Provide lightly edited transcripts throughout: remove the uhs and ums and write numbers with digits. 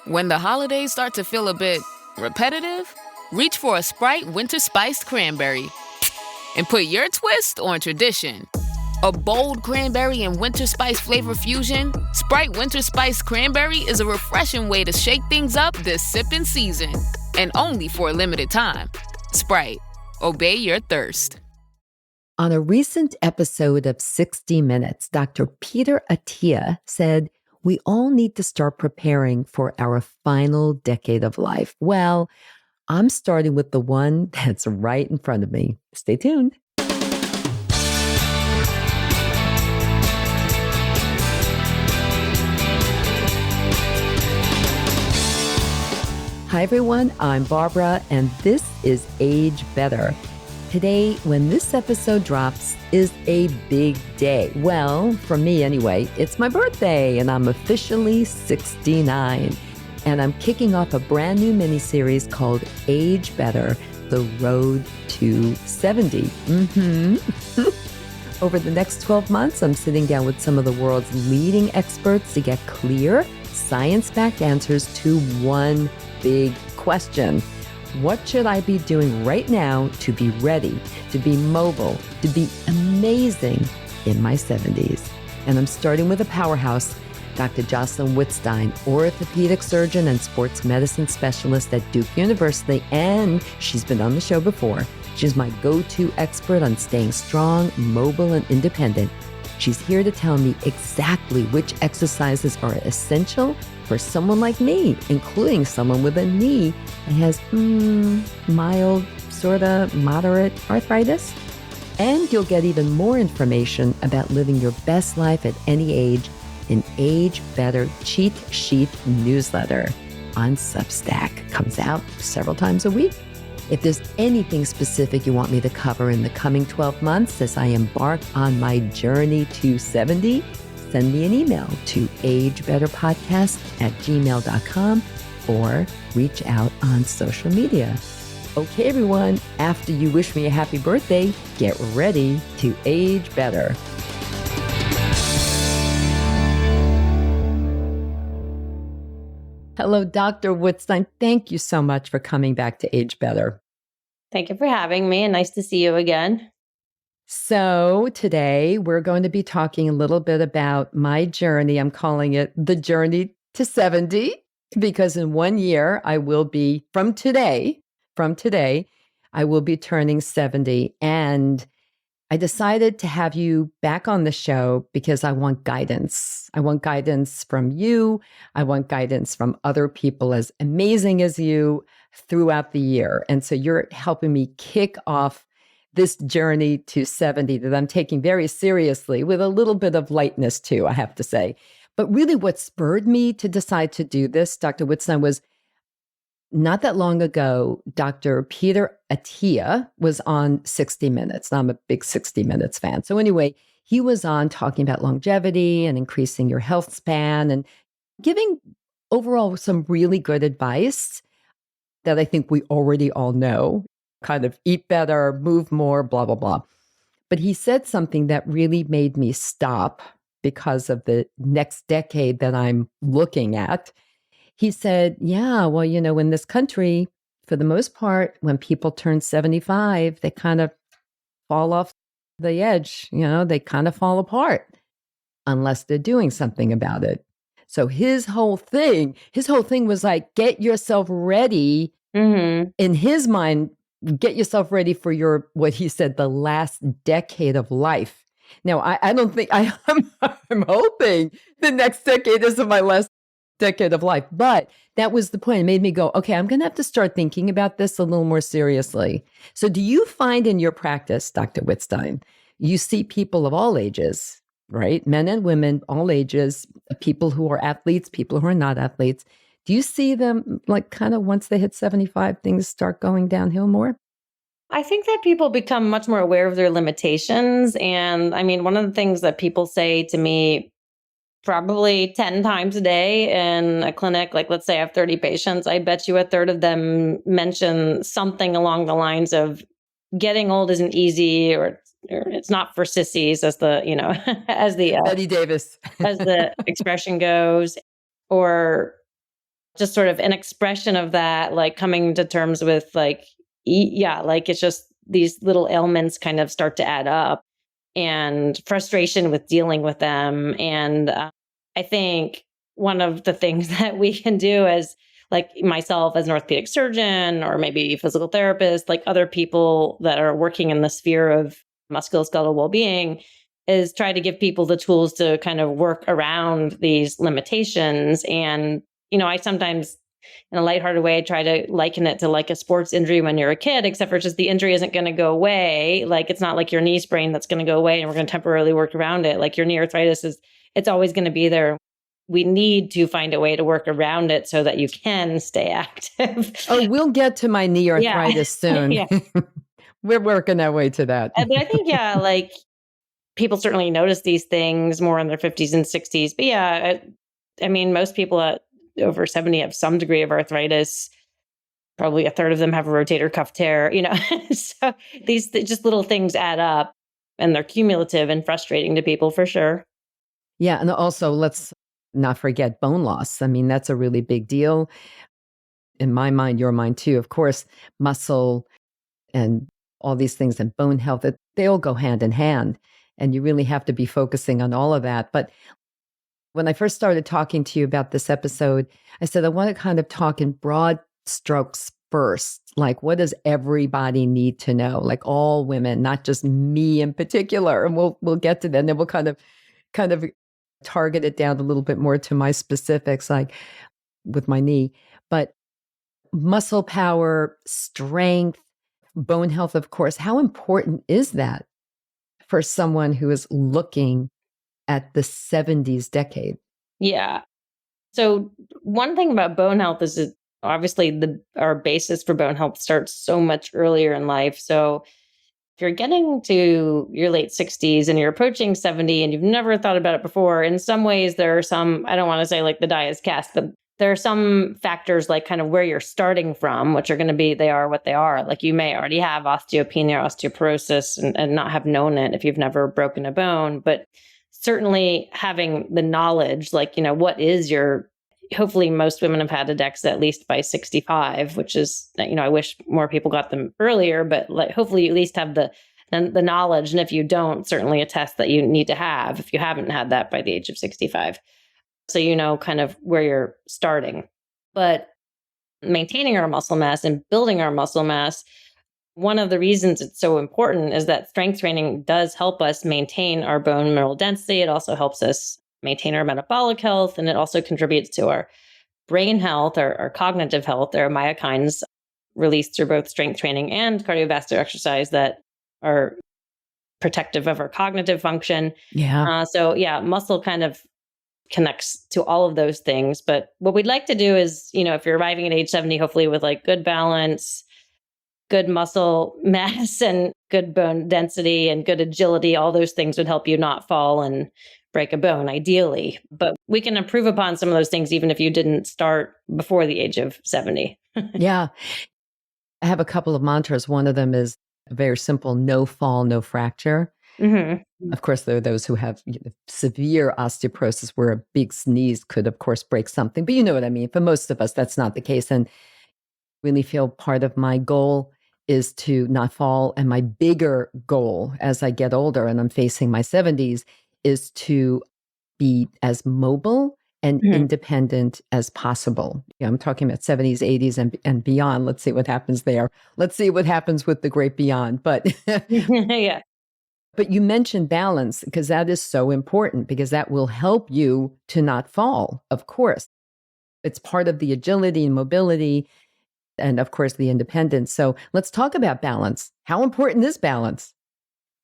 When the holidays start to feel a bit repetitive, reach for a Sprite Winter Spiced Cranberry and put your twist on tradition. A bold cranberry and winter spice flavor fusion, Sprite Winter Spiced Cranberry is a refreshing way to shake things up this sipping season. And only for a limited time. Sprite, obey your thirst. On a recent episode of 60 Minutes, Dr. Peter Attia said, we all need to start preparing for our final decade of life. Well, I'm starting with the one that's right in front of me. Stay tuned. Hi, everyone. I'm Barbara, and this is Age Better. Today, when this episode drops, is a big day. Well, for me anyway, it's my birthday, and I'm officially 69. And I'm kicking off a brand new mini-series called Age Better, The Road to 70. Over the next 12 months, I'm sitting down with some of the world's leading experts to get clear, science-backed answers to one big question. What should I be doing right now to be ready, to be mobile, to be amazing in my 70s? And I'm starting with a powerhouse, Dr. Jocelyn Wittstein, orthopedic surgeon and sports medicine specialist at Duke University, and she's been on the show before. She's my go-to expert on staying strong, mobile, and independent. She's here to tell me exactly which exercises are essential for someone like me, including someone with a knee that has mild, sort of moderate arthritis. And you'll get even more information about living your best life at any age in Age Better Cheat Sheet newsletter on Substack. Comes out several times a week. If there's anything specific you want me to cover in the coming 12 months as I embark on my journey to 70, send me an email to agebetterpodcast@gmail.com or reach out on social media. Okay, everyone, after you wish me a happy birthday, get ready to age better. Hello, Dr. Wittstein. Thank you so much for coming back to Age Better. Thank you for having me, and nice to see you again. So today we're going to be talking a little bit about my journey. I'm calling it the journey to 70, because in 1 year I will be, from today, I will be turning 70. And I decided to have you back on the show because I want guidance. I want guidance from you. I want guidance from other people as amazing as you throughout the year. And so you're helping me kick off this journey to 70 that I'm taking very seriously, with a little bit of lightness too, I have to say. But really what spurred me to decide to do this, Dr. Wittstein, was not that long ago, Dr. Peter Attia was on 60 Minutes. Now, I'm a big 60 Minutes fan. So anyway, he was on talking about longevity and increasing your health span and giving overall some really good advice that I think we already all know, kind of eat better, move more, blah, blah, blah. But he said something that really made me stop because of the next decade that I'm looking at. He said, yeah, well, in this country, for the most part, when people turn 75, they kind of fall off the edge, they kind of fall apart unless they're doing something about it. So his whole thing was like, get yourself ready. In his mind, get yourself ready for what he said, the last decade of life. Now, I don't think, I'm hoping the next decade isn't my last decade of life. But that was the point. It made me go, okay, I'm going to have to start thinking about this a little more seriously. So do you find in your practice, Dr. Wittstein, you see people of all ages, right? Men and women, all ages, people who are athletes, people who are not athletes. Do you see them like kind of once they hit 75, things start going downhill more? I think that people become much more aware of their limitations. And I mean, one of the things that people say to me probably 10 times a day in a clinic, like let's say I have 30 patients, I bet you a third of them mention something along the lines of getting old isn't easy, or it's not for sissies, as the, as the Betty Davis, as the expression goes, or just sort of an expression of that, like coming to terms with like, like it's just these little ailments kind of start to add up and frustration with dealing with them. And I think one of the things that we can do as like myself as an orthopedic surgeon or maybe physical therapist, like other people that are working in the sphere of musculoskeletal well-being is try to give people the tools to kind of work around these limitations. And, I sometimes in a lighthearted way, I try to liken it to like a sports injury when you're a kid, except for just the injury isn't going to go away. Like it's not like your knee sprain that's going to go away and we're going to temporarily work around it. Like your knee arthritis it's always going to be there. We need to find a way to work around it so that you can stay active. Oh, we'll get to my knee arthritis soon. Yeah. We're working our way to that. But I think, like people certainly notice these things more in their 50s and 60s. But I mean, most people at over 70 have some degree of arthritis. Probably a third of them have a rotator cuff tear, So these just little things add up and they're cumulative and frustrating to people for sure. Yeah. And also let's not forget bone loss. I mean, that's a really big deal. In my mind, your mind too, of course, muscle and all these things and bone health, they all go hand in hand. And you really have to be focusing on all of that. But when I first started talking to you about this episode, I said, I want to kind of talk in broad strokes first. Like, what does everybody need to know? Like all women, not just me in particular. And we'll get to that. And then we'll kind of target it down a little bit more to my specifics, like with my knee. But muscle power, strength, bone health, of course, how important is that for someone who is looking at the 70s decade? Yeah. So one thing about bone health is that obviously our basis for bone health starts so much earlier in life. So if you're getting to your late 60s and you're approaching 70 and you've never thought about it before, in some ways there are some, I don't want to say like the die is cast, but there are some factors like kind of where you're starting from, which are going to be, they are what they are. Like you may already have osteopenia or osteoporosis and not have known it if you've never broken a bone, but certainly having the knowledge, like, what is hopefully most women have had a DEXA at least by 65, which is, I wish more people got them earlier, but like, hopefully you at least have the knowledge. And if you don't, certainly a test that you need to have if you haven't had that by the age of 65. So, kind of where you're starting. But maintaining our muscle mass and building our muscle mass, one of the reasons it's so important is that strength training does help us maintain our bone mineral density. It also helps us maintain our metabolic health, and it also contributes to our brain health, our cognitive health. There are myokines released through both strength training and cardiovascular exercise that are protective of our cognitive function. Yeah. Muscle kind of connects to all of those things. But what we'd like to do is, if you're arriving at age 70, hopefully with like good balance, good muscle mass and good bone density and good agility, all those things would help you not fall and break a bone, ideally. But we can improve upon some of those things even if you didn't start before the age of 70. Yeah. I have a couple of mantras. One of them is very simple: no fall, no fracture. Mm-hmm. Of course, there are those who have severe osteoporosis where a big sneeze could, of course, break something. But you know what I mean? For most of us, that's not the case. And really feel part of my goal is to not fall. And my bigger goal as I get older and I'm facing my 70s is to be as mobile and independent as possible. I'm talking about 70s, 80s, and beyond. Let's see what happens there. Let's see what happens with the great beyond. But yeah. But you mentioned balance, because that is so important, because that will help you to not fall, of course. It's part of the agility and mobility and, of course, the independence. So let's talk about balance. How important is balance?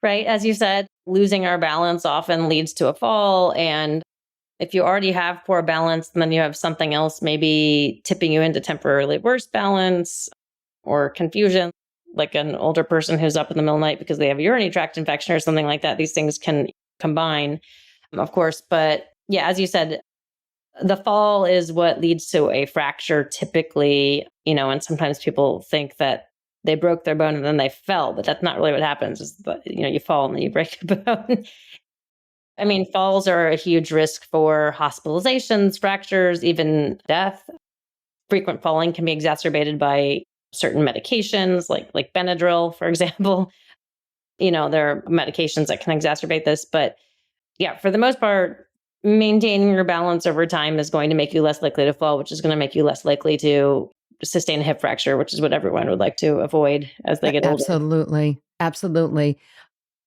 Right. As you said, losing our balance often leads to a fall. And if you already have poor balance, then you have something else maybe tipping you into temporarily worse balance or confusion, like an older person who's up in the middle of the night because they have a urinary tract infection or something like that. These things can combine, of course. But yeah, as you said, the fall is what leads to a fracture typically, and sometimes people think that they broke their bone and then they fell, but that's not really what happens. Is you fall and then you break a bone. I mean, falls are a huge risk for hospitalizations, fractures, even death. frequent falling can be exacerbated by certain medications, like Benadryl, for example. There are medications that can exacerbate this. But yeah, for the most part, maintaining your balance over time is going to make you less likely to fall, which is going to make you less likely to sustain a hip fracture, which is what everyone would like to avoid as they get older. Absolutely. Absolutely.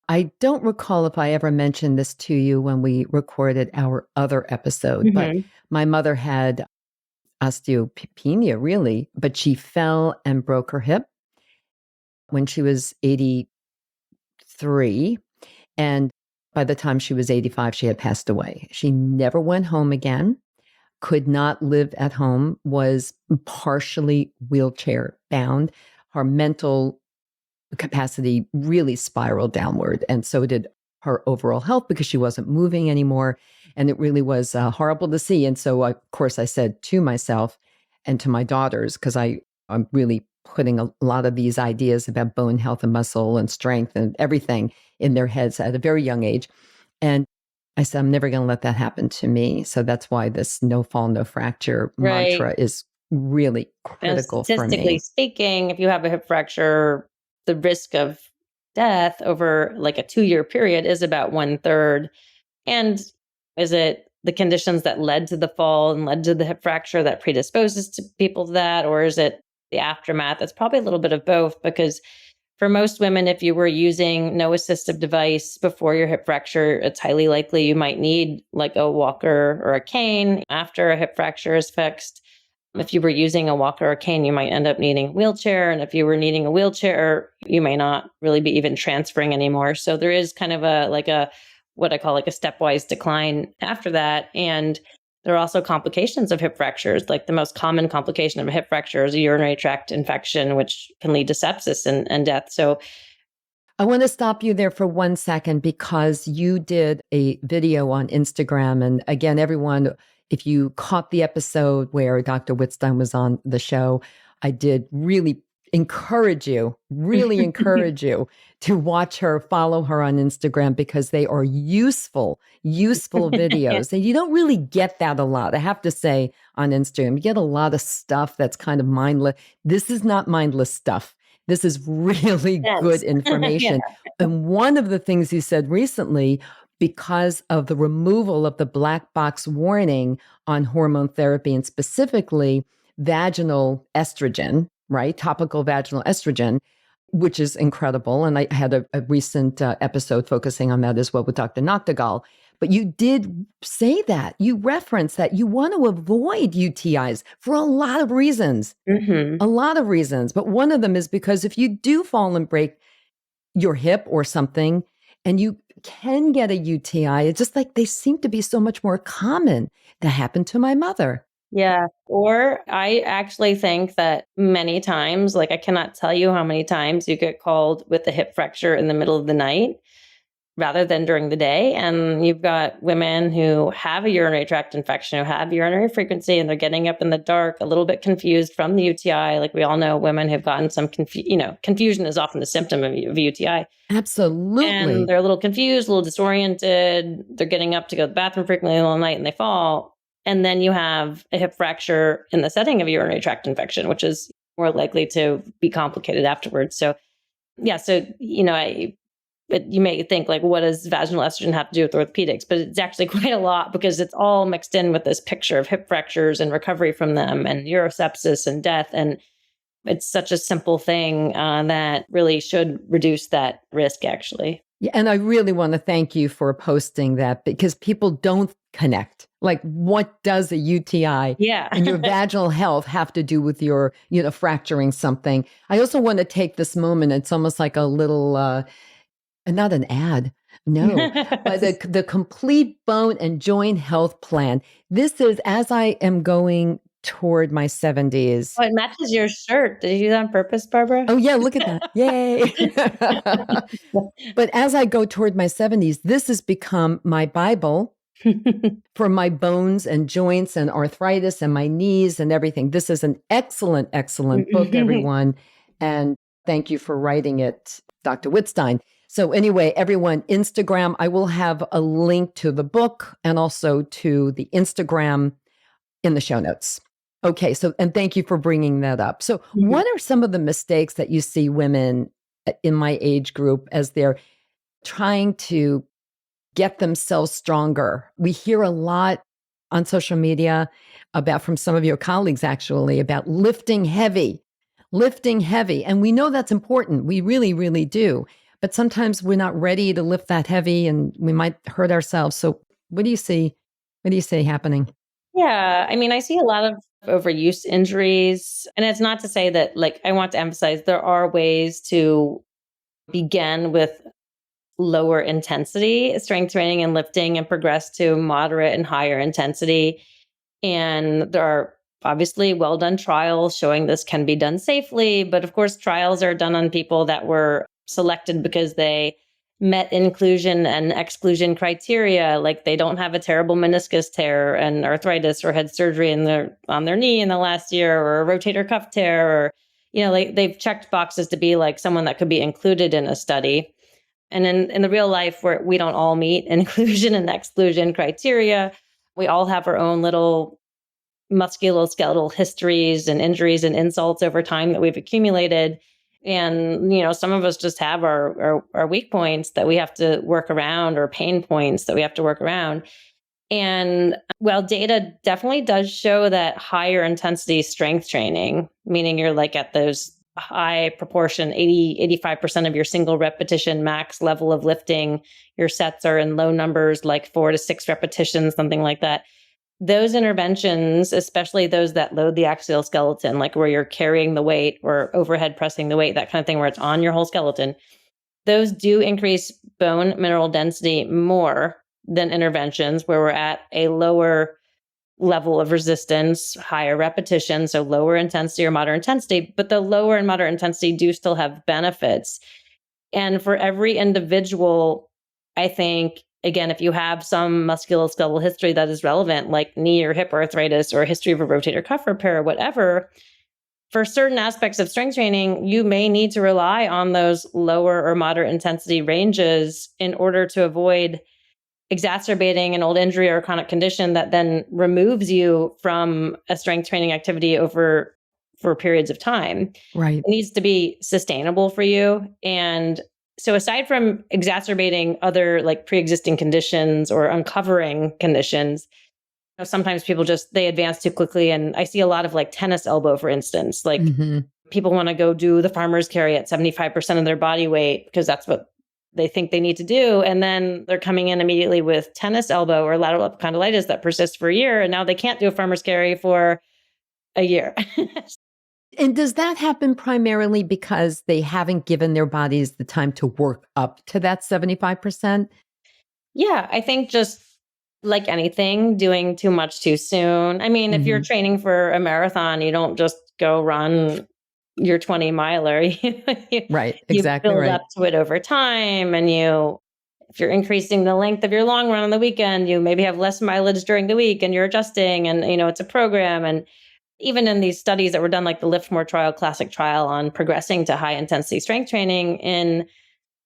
I don't recall if I ever mentioned this to you when we recorded our other episode, but my mother had osteopenia, really, but she fell and broke her hip when she was 83. And by the time she was 85, she had passed away. She never went home again, could not live at home, was partially wheelchair bound. Her mental capacity really spiraled downward. And so did her overall health because she wasn't moving anymore. And it really was horrible to see. And so, of course, I said to myself and to my daughters, because I'm really putting a lot of these ideas about bone health and muscle and strength and everything in their heads at a very young age. And I said, I'm never going to let that happen to me. So that's why this no fall, no fracture mantra is really critical for me. Statistically speaking, if you have a hip fracture, the risk of death over like a 2-year period is about 1/3. And is it the conditions that led to the fall and led to the hip fracture that predisposes to people to that? Or is it the aftermath? It's probably a little bit of both, because for most women, if you were using no assistive device before your hip fracture, it's highly likely you might need like a walker or a cane after a hip fracture is fixed. If you were using a walker or a cane, you might end up needing a wheelchair. And if you were needing a wheelchair, you may not really be even transferring anymore. So there is kind of what I call like a stepwise decline after that. And there are also complications of hip fractures. Like the most common complication of a hip fracture is a urinary tract infection, which can lead to sepsis and death. So I want to stop you there for 1 second, because you did a video on Instagram. And again, everyone, if you caught the episode where Dr. Wittstein was on the show, I did really encourage you to watch her, follow her on Instagram, because they are useful videos. And you don't really get that a lot. I have to say, on Instagram, you get a lot of stuff that's kind of mindless. This is not mindless stuff. This is really good information. And one of the things you said recently, because of the removal of the black box warning on hormone therapy, and specifically vaginal estrogen, right? Topical vaginal estrogen, which is incredible. And I had a recent episode focusing on that as well with Dr. Noctegal. But you did say that, you referenced that you want to avoid UTIs for a lot of reasons, a lot of reasons. But one of them is because if you do fall and break your hip or something, and you can get a UTI, it's just like they seem to be so much more common. That happened to my mother. Yeah. Or I actually think that many times, like I cannot tell you how many times you get called with a hip fracture in the middle of the night rather than during the day. And you've got women who have a urinary tract infection, who have urinary frequency, and they're getting up in the dark, a little bit confused from the UTI. Like we all know, women have gotten some confusion is often a symptom of a UTI. Absolutely. And they're a little confused, a little disoriented. They're getting up to go to the bathroom frequently in the night and they fall. And then you have a hip fracture in the setting of a urinary tract infection, which is more likely to be complicated afterwards. So, yeah. So, but you may think like, what does vaginal estrogen have to do with orthopedics? But it's actually quite a lot, because it's all mixed in with this picture of hip fractures and recovery from them and urosepsis and death. And it's such a simple thing that really should reduce that risk, actually. Yeah, and I really want to thank you for posting that, because people don't connect. Like, what does a UTI and your vaginal health have to do with your, fracturing something? I also want to take this moment. It's almost like a little, not an ad, no, but the complete bone and joint health plan. This is as I am going toward my 70s. Oh, it matches your shirt. Did you do that on purpose, Barbara? Oh, yeah, look at that. Yay. But as I go toward my 70s, this has become my Bible for my bones and joints and arthritis and my knees and everything. This is an excellent, excellent book, everyone. And thank you for writing it, Dr. Wittstein. So anyway, everyone, Instagram, I will have a link to the book and also to the Instagram in the show notes. Okay. So, and thank you for bringing that up. So, what are some of the mistakes that you see women in my age group as they're trying to get themselves stronger? We hear a lot on social media about, from some of your colleagues actually, about lifting heavy. And we know that's important. We really, really do. But sometimes we're not ready to lift that heavy and we might hurt ourselves. So what do you see? What do you see happening? Yeah, I mean, I see a lot of overuse injuries. And it's not to say that, like, I want to emphasize there are ways to begin with lower intensity strength training and lifting and progress to moderate and higher intensity. And there are obviously well done trials showing this can be done safely. But of course, trials are done on people that were selected because they met inclusion and exclusion criteria. Like they don't have a terrible meniscus tear and arthritis or had surgery on their knee in the last year, or a rotator cuff tear, or, like they've checked boxes to be like someone that could be included in a study. And in the real life, where we don't all meet inclusion and exclusion criteria, we all have our own little musculoskeletal histories and injuries and insults over time that we've accumulated. And, some of us just have our weak points that we have to work around, or pain points that we have to work around. And while data definitely does show that higher intensity strength training, meaning you're like at those high proportion, 85% of your single repetition max level of lifting, your sets are in low numbers, like 4 to 6 repetitions, something like that. Those interventions, especially those that load the axial skeleton, like where you're carrying the weight or overhead pressing the weight, that kind of thing, where it's on your whole skeleton, those do increase bone mineral density more than interventions where we're at a lower level of resistance, higher repetition, so lower intensity or moderate intensity. But the lower and moderate intensity do still have benefits. And for every individual, I think, again, if you have some musculoskeletal history that is relevant, like knee or hip arthritis, or a history of a rotator cuff repair, or whatever, for certain aspects of strength training, you may need to rely on those lower or moderate intensity ranges in order to avoid exacerbating an old injury or chronic condition that then removes you from a strength training activity for periods of time. Right. It needs to be sustainable for you. And so aside from exacerbating other like pre-existing conditions or uncovering conditions, sometimes people they advance too quickly. And I see a lot of like tennis elbow, for instance, like people want to go do the farmer's carry at 75% of their body weight because that's what they think they need to do. And then they're coming in immediately with tennis elbow or lateral epicondylitis that persists for a year. And now they can't do a farmer's carry for a year. And does that happen primarily because they haven't given their bodies the time to work up to that 75%? Yeah, I think just like anything, doing too much too soon. I mean, if you're training for a marathon, you don't just go run your 20 miler. Right, exactly you build right. up to it over time. And if you're increasing the length of your long run on the weekend, you maybe have less mileage during the week and you're adjusting, and, it's a program. And even in these studies that were done, like the Lift More trial, classic trial on progressing to high intensity strength training in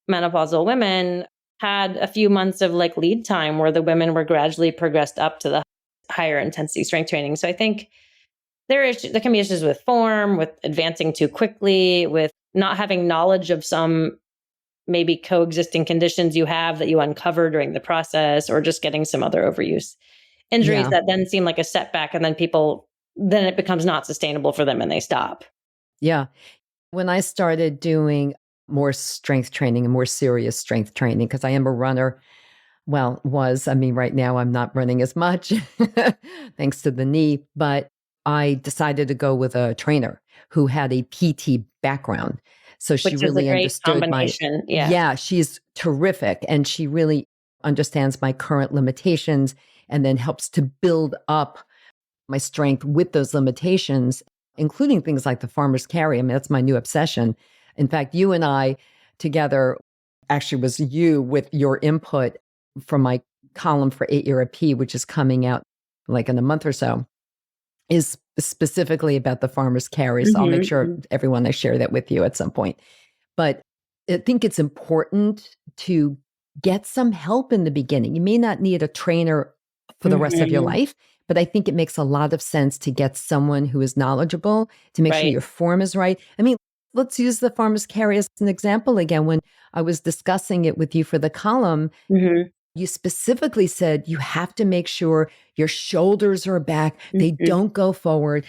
menopausal women, had a few months of like lead time where the women were gradually progressed up to the higher intensity strength training. So I think there can be issues with form, with advancing too quickly, with not having knowledge of some maybe coexisting conditions you have that you uncover during the process, or just getting some other overuse injuries that then seem like a setback. And then it becomes not sustainable for them and they stop. Yeah. When I started doing more strength training and more serious strength training, because I am a runner, right now I'm not running as much thanks to the knee, but I decided to go with a trainer who had a PT background. So she really understood Yeah, she's terrific. And she really understands my current limitations and then helps to build up my strength with those limitations, including things like the farmer's carry. I mean, that's my new obsession. In fact, you and I together, actually was you with your input from my column for 8-Year P, which is coming out like in a month or so, is specifically about the farmer's carry. So I'll make sure I share that with you at some point. But I think it's important to get some help in the beginning. You may not need a trainer for the rest of your life, But I think it makes a lot of sense to get someone who is knowledgeable to make sure Right. your form is right. I mean, let's use the farmer's carry as an example again. When I was discussing it with you for the column, Mhm. you specifically said you have to make sure your shoulders are back. They Mhm. don't go forward.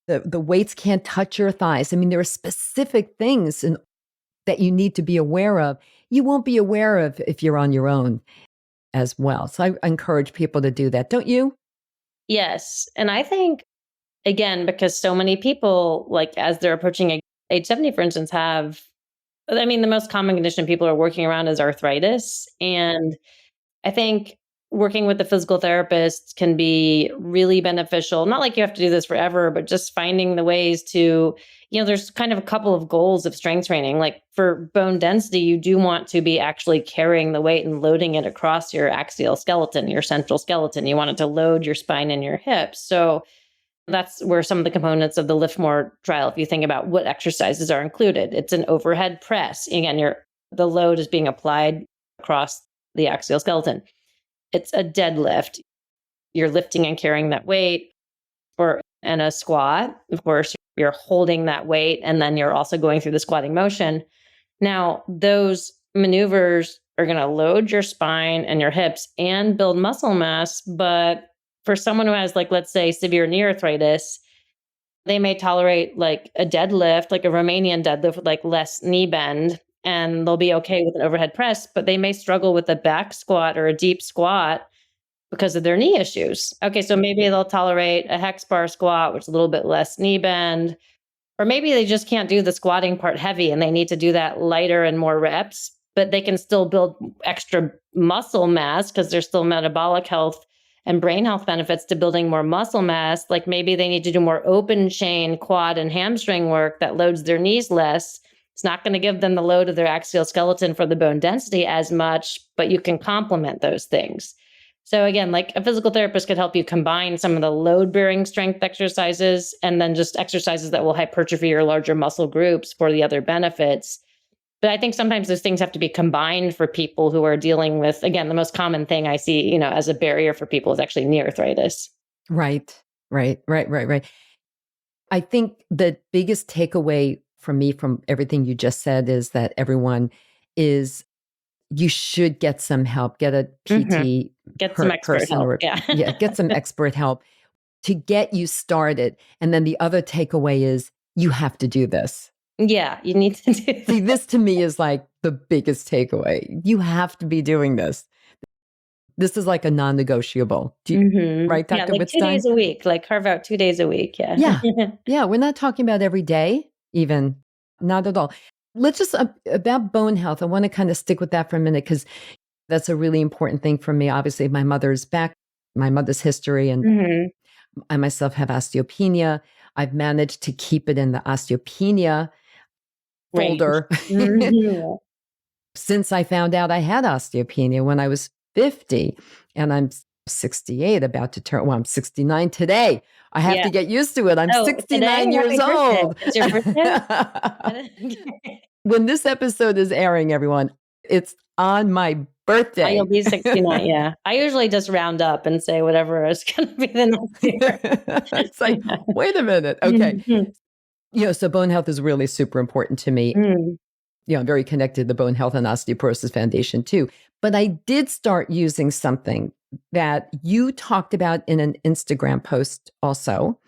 The weights can't touch your thighs. I mean, there are specific things that you need to be aware of. You won't be aware of if you're on your own as well. So I encourage people to do that. Don't you? Yes. And I think, again, because so many people, like as they're approaching age 70, for instance, I mean, the most common condition people are working around is arthritis. And I think working with a physical therapist can be really beneficial. Not like you have to do this forever, but just finding the ways to, there's kind of a couple of goals of strength training. Like for bone density, you do want to be actually carrying the weight and loading it across your axial skeleton, your central skeleton. You want it to load your spine and your hips. So that's where some of the components of the Lift More trial, if you think about what exercises are included, it's an overhead press. Again, the load is being applied across the axial skeleton. It's a deadlift. You're lifting and carrying that weight, and a squat. Of course, you're holding that weight, and then you're also going through the squatting motion. Now, those maneuvers are going to load your spine and your hips and build muscle mass. But for someone who has, like, let's say, severe knee arthritis, they may tolerate like a deadlift, like a Romanian deadlift with like less knee bend, and they'll be okay with an overhead press, but they may struggle with a back squat or a deep squat because of their knee issues. Okay, so maybe they'll tolerate a hex bar squat, which is a little bit less knee bend, or maybe they just can't do the squatting part heavy and they need to do that lighter and more reps, but they can still build extra muscle mass because there's still metabolic health and brain health benefits to building more muscle mass. Like maybe they need to do more open chain, quad, and hamstring work that loads their knees less. It's not going to give them the load of their axial skeleton for the bone density as much, but you can complement those things. So again, like a physical therapist could help you combine some of the load-bearing strength exercises and then just exercises that will hypertrophy your larger muscle groups for the other benefits. But I think sometimes those things have to be combined for people who are dealing with, again, the most common thing I see, as a barrier for people is actually knee arthritis. Right. I think the biggest takeaway for me from everything you just said is that everyone is, you should get some help, get a PT, get some expert help. Get some expert help to get you started. And then the other takeaway is you have to do this. Yeah, you need to do this. See, this to me is like the biggest takeaway. You have to be doing this. This is like a non-negotiable. Right, Dr. Like Wittstein? 2 days a week, like carve out 2 days a week. Yeah. Yeah. We're not talking about every day, even. Not at all. Let's just, about bone health, I want to kind of stick with that for a minute because that's a really important thing for me. Obviously, my mother's history, and I myself have osteopenia. I've managed to keep it in the osteopenia folder since I found out I had osteopenia when I was 50, and I'm 68, about to turn, I'm 69 today. I have to get used to it. I'm 69 today? years old. It's your birthday? When this episode is airing, everyone, it's on my birthday. You'll be 69, yeah. I usually just round up and say whatever is going to be the next year. It's like, wait a minute. Okay. So bone health is really super important to me. I'm very connected to the Bone Health and Osteoporosis Foundation too. But I did start using something that you talked about in an Instagram post also,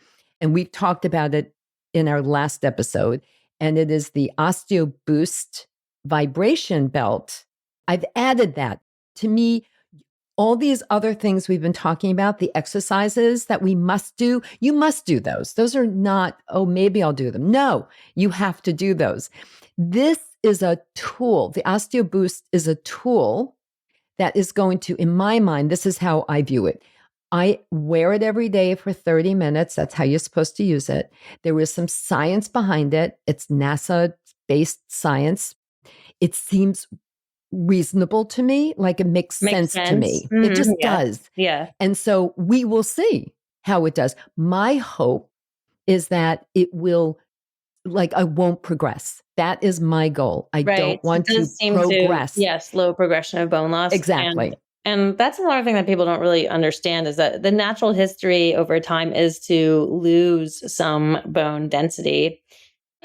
and we've talked about it in our last episode, and it is the Osteo Boost vibration belt. I've added that. To me, all these other things we've been talking about, the exercises that we must do, you must do those. Those are not, maybe I'll do them. No, you have to do those. This is a tool. The Osteo Boost is a tool that is going to, in my mind, this is how I view it. I wear it every day for 30 minutes. That's how you're supposed to use it. There is some science behind it. It's NASA-based science. It seems reasonable to me, like it makes sense to me. It just does. Yeah. And so we will see how it does. My hope is that it will, I won't progress. That is my goal. I don't want to progress. Slow progression of bone loss. Exactly. And that's another thing that people don't really understand is that the natural history over time is to lose some bone density.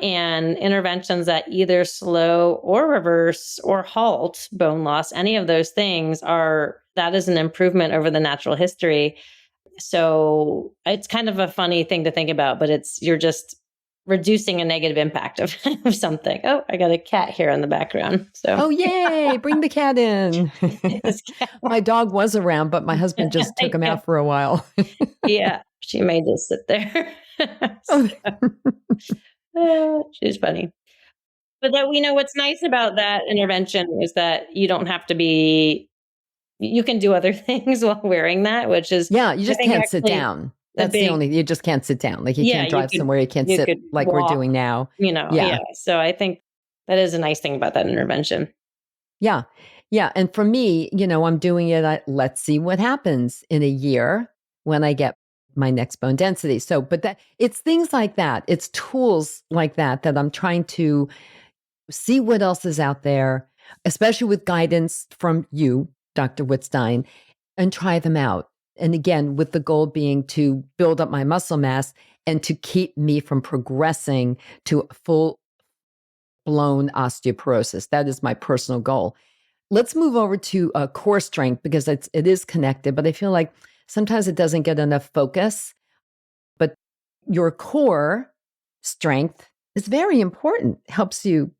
And interventions that either slow or reverse or halt bone loss, any of those things that is an improvement over the natural history. So it's kind of a funny thing to think about, but you're just reducing a negative impact of, of something. Oh, I got a cat here in the background. So Oh, yay. Bring the cat in. My dog was around, but my husband just took him out for a while. Yeah, she may just sit there. She's funny. But that we know what's nice about that intervention is that you can do other things while wearing that, which is, Yeah, you I just think, can't sit actually down. That's the only, you just can't sit down. Like you yeah, can't drive somewhere, you can't you sit could like we're walk, doing now. yeah. Yeah. So I think that is a nice thing about that intervention. Yeah. Yeah. And for me, I'm doing it. Let's see what happens in a year when I get my next bone density. So, but it's things like that. It's tools like that I'm trying to see what else is out there, especially with guidance from you, Dr. Wittstein, and try them out. And again, with the goal being to build up my muscle mass and to keep me from progressing to full blown osteoporosis. That is my personal goal. Let's move over to core strength because it is connected, but I feel like sometimes it doesn't get enough focus. But your core strength is very important. Helps you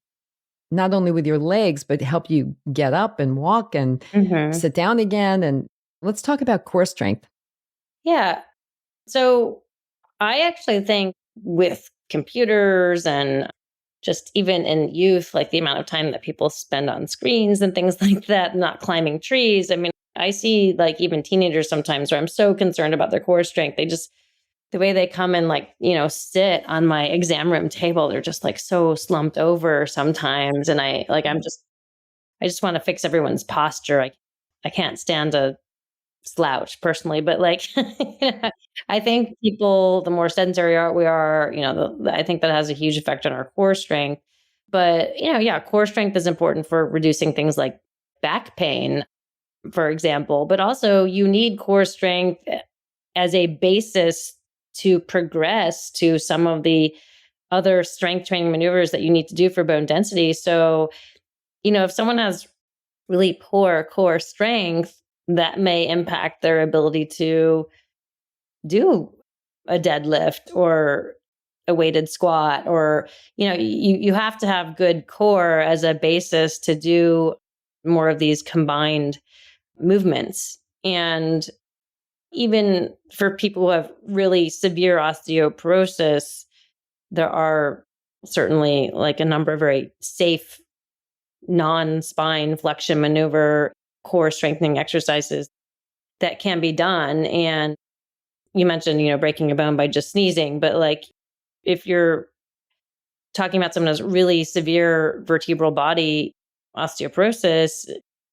not only with your legs, but help you get up and walk and sit down again. And let's talk about core strength. Yeah. So I actually think with computers and just even in youth, like the amount of time that people spend on screens and things like that, not climbing trees. I mean, I see like even teenagers sometimes where I'm so concerned about their core strength. The way they come and sit on my exam room table, they're just like so slumped over sometimes. And I just want to fix everyone's posture. I can't stand a slouch personally, but I think people, the more sedentary we are, I think that has a huge effect on our core strength. But, core strength is important for reducing things like back pain, for example, but also you need core strength as a basis to progress to some of the other strength training maneuvers that you need to do for bone density. So, if someone has really poor core strength, that may impact their ability to do a deadlift or a weighted squat, or, you have to have good core as a basis to do more of these combined movements. And even for people who have really severe osteoporosis, there are certainly like a number of very safe non-spine flexion maneuver core strengthening exercises that can be done. And you mentioned, breaking a bone by just sneezing, but if you're talking about someone who has really severe vertebral body osteoporosis,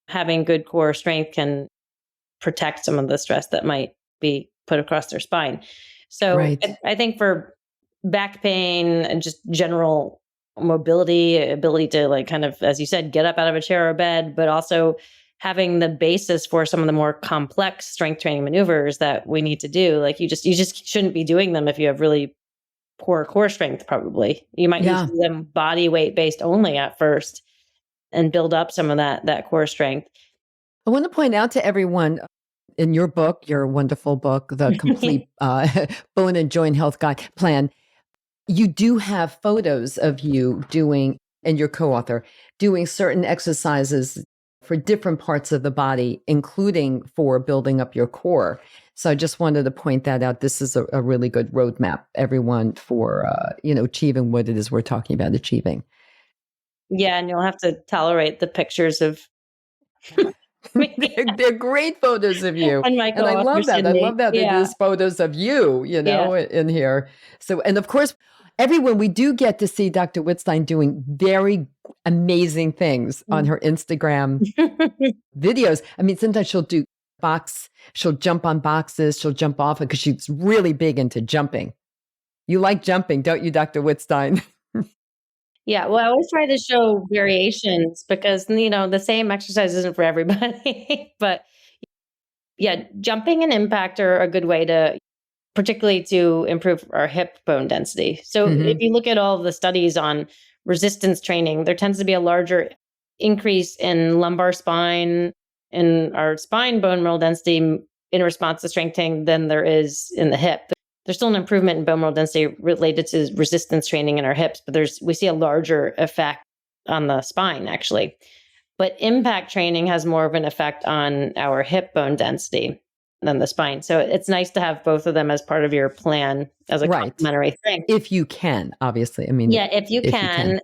having good core strength can protect some of the stress that might be put across their spine. So Right. I think for back pain and just general mobility, ability to kind of, as you said, get up out of a chair or bed, but also having the basis for some of the more complex strength training maneuvers that we need to do. You just shouldn't be doing them if you have really poor core strength. Probably you might need to do them body weight based only at first and build up some of that core strength. I want to point out to everyone in your book, your wonderful book, The Complete Bone and Joint Health Guide Plan, you do have photos of you doing, and your co-author, doing certain exercises for different parts of the body, including for building up your core. So I just wanted to point that out. This is a really good roadmap, everyone, for achieving what it is we're talking about achieving. Yeah, and you'll have to tolerate the pictures of. They're great photos of you. And I love that. I love that it is photos of you, in here. So, and of course, everyone, we do get to see Dr. Wittstein doing very amazing things on her Instagram videos. I mean, sometimes she'll jump on boxes, she'll jump off it because she's really big into jumping. You like jumping, don't you, Dr. Wittstein? Yeah, well, I always try to show variations because, the same exercise isn't for everybody. But Yeah, jumping and impact are a good way to, particularly to improve our hip bone density. So if you look at all of the studies on resistance training, there tends to be a larger increase in lumbar spine and our spine bone mineral density in response to strengthening than there is in the hip. There's still an improvement in bone mineral density related to resistance training in our hips, but we see a larger effect on the spine actually. But impact training has more of an effect on our hip bone density than the spine. So it's nice to have both of them as part of your plan as a complementary thing. If you can, obviously. I mean, yeah, if you can.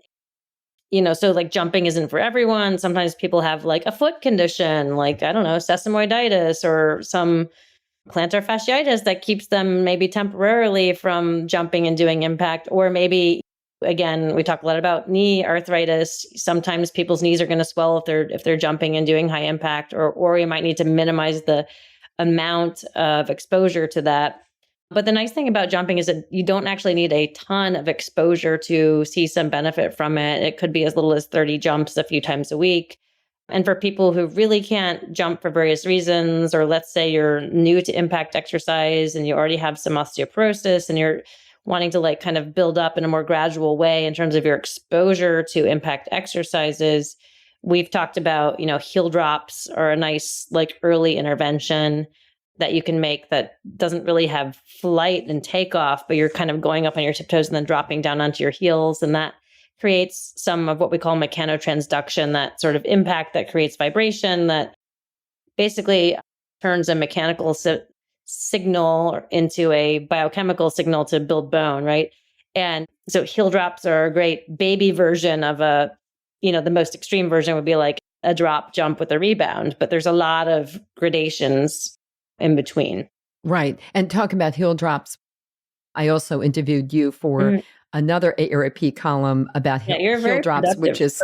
So like jumping isn't for everyone. Sometimes people have like a foot condition, like, I don't know, sesamoiditis or some plantar fasciitis that keeps them maybe temporarily from jumping and doing impact. Or maybe, again, we talk a lot about knee arthritis. Sometimes people's knees are going to swell if they're jumping and doing high impact, or you might need to minimize the amount of exposure to that. But the nice thing about jumping is that you don't actually need a ton of exposure to see some benefit from it. It could be as little as 30 jumps a few times a week. And for people who really can't jump for various reasons, or let's say you're new to impact exercise and you already have some osteoporosis and you're wanting to like kind of build up in a more gradual way in terms of your exposure to impact exercises, we've talked about, heel drops are a nice like early intervention that you can make that doesn't really have flight and takeoff, but you're kind of going up on your tiptoes and then dropping down onto your heels. And that creates some of what we call mechanotransduction, that sort of impact that creates vibration that basically turns a mechanical signal into a biochemical signal to build bone, right? And so heel drops are a great baby version of the most extreme version would be like a drop jump with a rebound, but there's a lot of gradations in between. Right. And talking about heel drops, I also interviewed you for another AARP column about heel drops, which is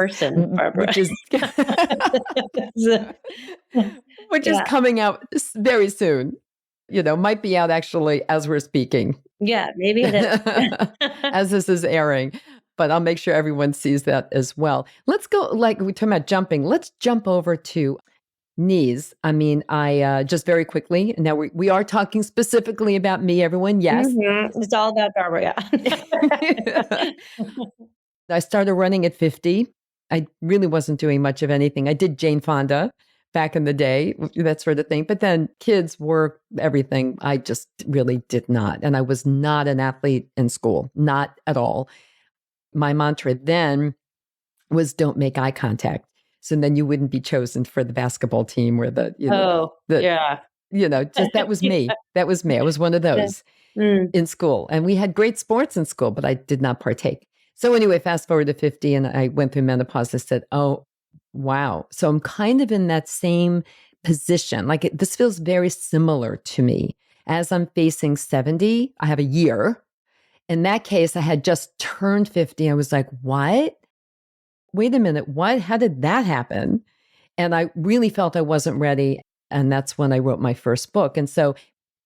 which is coming out very soon. Might be out actually as we're speaking. Yeah, maybe it is. As this is airing. But I'll make sure everyone sees that as well. Let's go, like we're talking about jumping. Let's jump over to knees. I mean, I just very quickly, now we are talking specifically about me, everyone. Yes. It's all about Barbara. Yeah. I started running at 50. I really wasn't doing much of anything. I did Jane Fonda back in the day, that sort of thing. But then kids, work, everything, I just really did not. And I was not an athlete in school, not at all. My mantra then was don't make eye contact. So then you wouldn't be chosen for the basketball team or just that was me. That was me. I was one of those in school. And we had great sports in school, but I did not partake. So anyway, fast forward to 50 and I went through menopause. I said, oh, wow. So I'm kind of in that same position. Like this feels very similar to me. As I'm facing 70, I have a year. In that case, I had just turned 50. I was like, what? Wait a minute. What? How did that happen? And I really felt I wasn't ready. And that's when I wrote my first book. And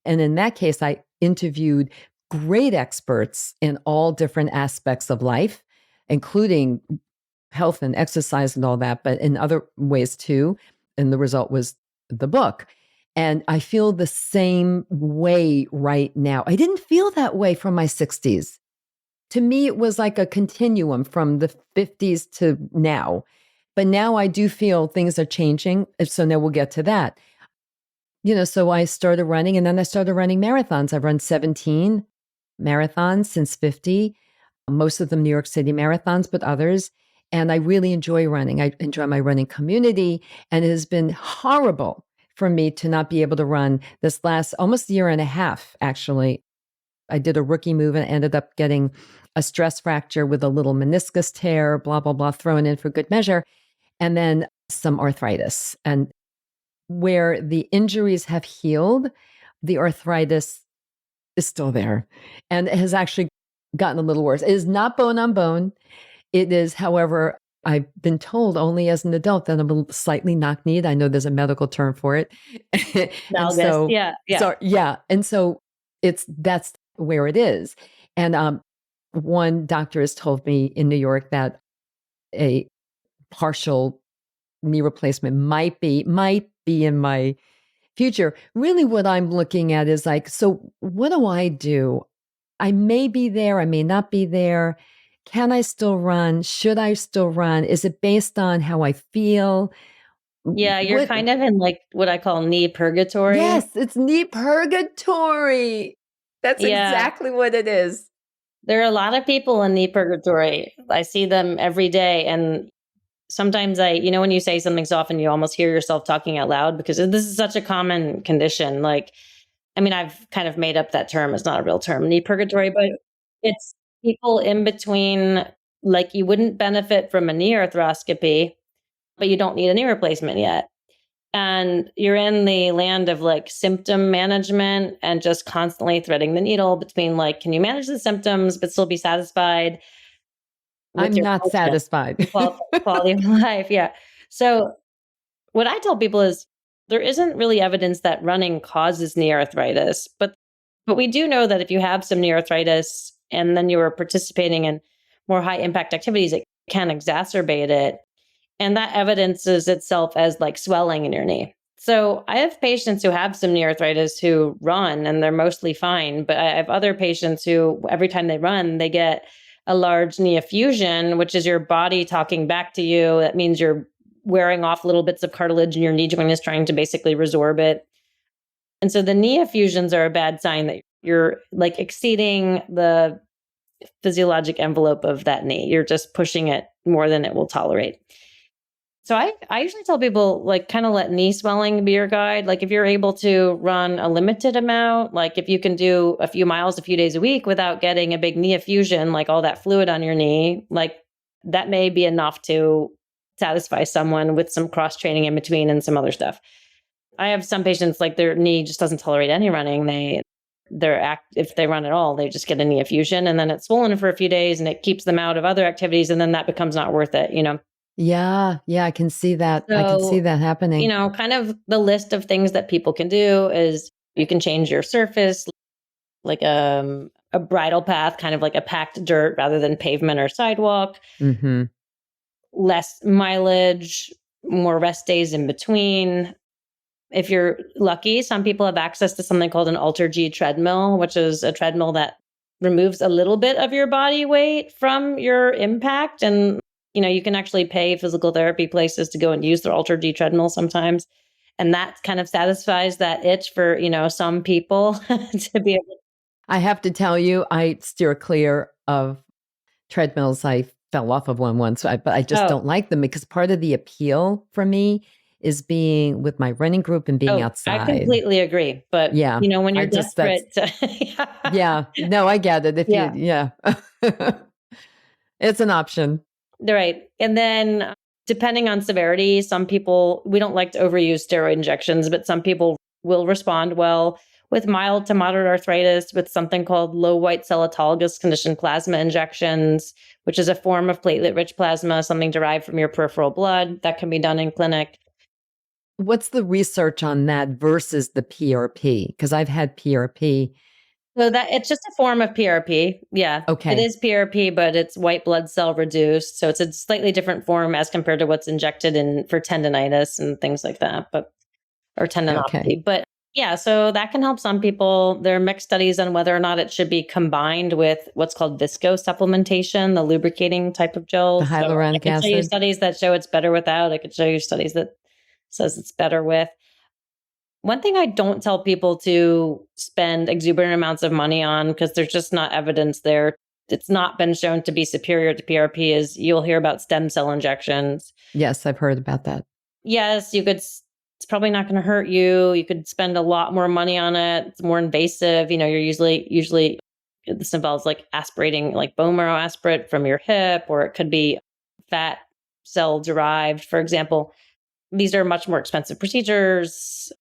in that case, I interviewed great experts in all different aspects of life, including health and exercise and all that, but in other ways too. And the result was the book. And I feel the same way right now. I didn't feel that way from my 60s. To me, it was like a continuum from the 50s to now. But now I do feel things are changing. So now we'll get to that. So I started running and then I started running marathons. I've run 17 marathons since 50, most of them New York City marathons, but others. And I really enjoy running. I enjoy my running community. And it has been horrible for me to not be able to run this last almost year and a half, actually. I did a rookie move and ended up getting a stress fracture with a little meniscus tear, blah, blah, blah, thrown in for good measure. And then some arthritis. And where the injuries have healed, the arthritis is still there. And it has actually gotten a little worse. It is not bone on bone. It is, however, I've been told only as an adult that I'm a slightly knock-kneed. I know there's a medical term for it. And so that's where it is. And one doctor has told me in New York that a partial knee replacement might be in my future. Really what I'm looking at is like, so what do I do? I may be there, I may not be there. Can I still run? Should I still run? Is it based on how I feel? Yeah, you're What? kind of in like what I call knee purgatory. Yes, it's knee purgatory. That's Yeah, exactly what it is. there are a lot of people in knee purgatory. I see them every day. And sometimes when you say something so often, you almost hear yourself talking out loud because this is such a common condition. Like, I mean, I've kind of made up that term. It's not a real term, knee purgatory, but it's people in between, like you wouldn't benefit from a knee arthroscopy, but you don't need a knee replacement yet. And you're in the land of like symptom management and just constantly threading the needle between like, can you manage the symptoms but still be satisfied I'm with your not function, satisfied. quality of life? Yeah. So what I tell people is there isn't really evidence that running causes knee arthritis, but we do know that if you have some knee arthritis and then you are participating in more high impact activities, it can exacerbate it. And that evidences itself as like swelling in your knee. So I have patients who have some knee arthritis who run and they're mostly fine. But I have other patients who every time they run, they get a large knee effusion, which is your body talking back to you. That means you're wearing off little bits of cartilage in your knee joint is trying to basically resorb it. And so the knee effusions are a bad sign that you're like exceeding the physiologic envelope of that knee. You're just pushing it more than it will tolerate. So I usually tell people like kind of let knee swelling be your guide. Like if you're able to run a limited amount, like if you can do a few miles a few days a week without getting a big knee effusion, like all that fluid on your knee, like that may be enough to satisfy someone with some cross training in between and some other stuff. I have some patients like their knee just doesn't tolerate any running. If they run at all, they just get a knee effusion and then it's swollen for a few days and it keeps them out of other activities and then that becomes not worth it, you know. Yeah, I can see that. I can see So, that happening. kind of the list of things that people can do is you can change your surface, like a bridle path, kind of like a packed dirt rather than pavement or sidewalk, Hmm. less mileage, more rest days in between. If you're lucky, some people have access to something called an Alter-G treadmill, which is a treadmill that removes a little bit of your body weight from your impact. And, you can actually pay physical therapy places to go and use their Alter-G treadmill sometimes. And that kind of satisfies that itch for, some people to be able. I have to tell you, I steer clear of treadmills. I fell off of one once, but I just don't like them because part of the appeal for me is being with my running group and being outside. I completely agree. But, yeah, when you're desperate. Yeah, no, I get it. It's an option. Right. And then depending on severity, some people, we don't like to overuse steroid injections, but some people will respond well with mild to moderate arthritis with something called low white cell autologous conditioned plasma injections, which is a form of platelet rich plasma, something derived from your peripheral blood that can be done in clinic. What's the research on that versus the PRP? Because I've had PRP. So that it's just a form of PRP. Yeah. Okay. It is PRP, but it's white blood cell reduced. So it's a slightly different form as compared to what's injected for tendonitis and things like that, or tendinopathy. Okay. But yeah, so that can help some people. There are mixed studies on whether or not it should be combined with what's called visco supplementation, the lubricating type of gels. The hyaluronic I can acid. show you studies that show it's better without. I could show you studies that says it's better with. One thing I don't tell people to spend exuberant amounts of money on, because there's just not evidence there. It's not been shown to be superior to PRP, is you'll hear about stem cell injections. Yes, I've heard about that. Yes, it's probably not going to hurt you. You could spend a lot more money on it. It's more invasive. You're usually this involves like aspirating like bone marrow aspirate from your hip, or it could be fat cell derived, for example. These are much more expensive procedures,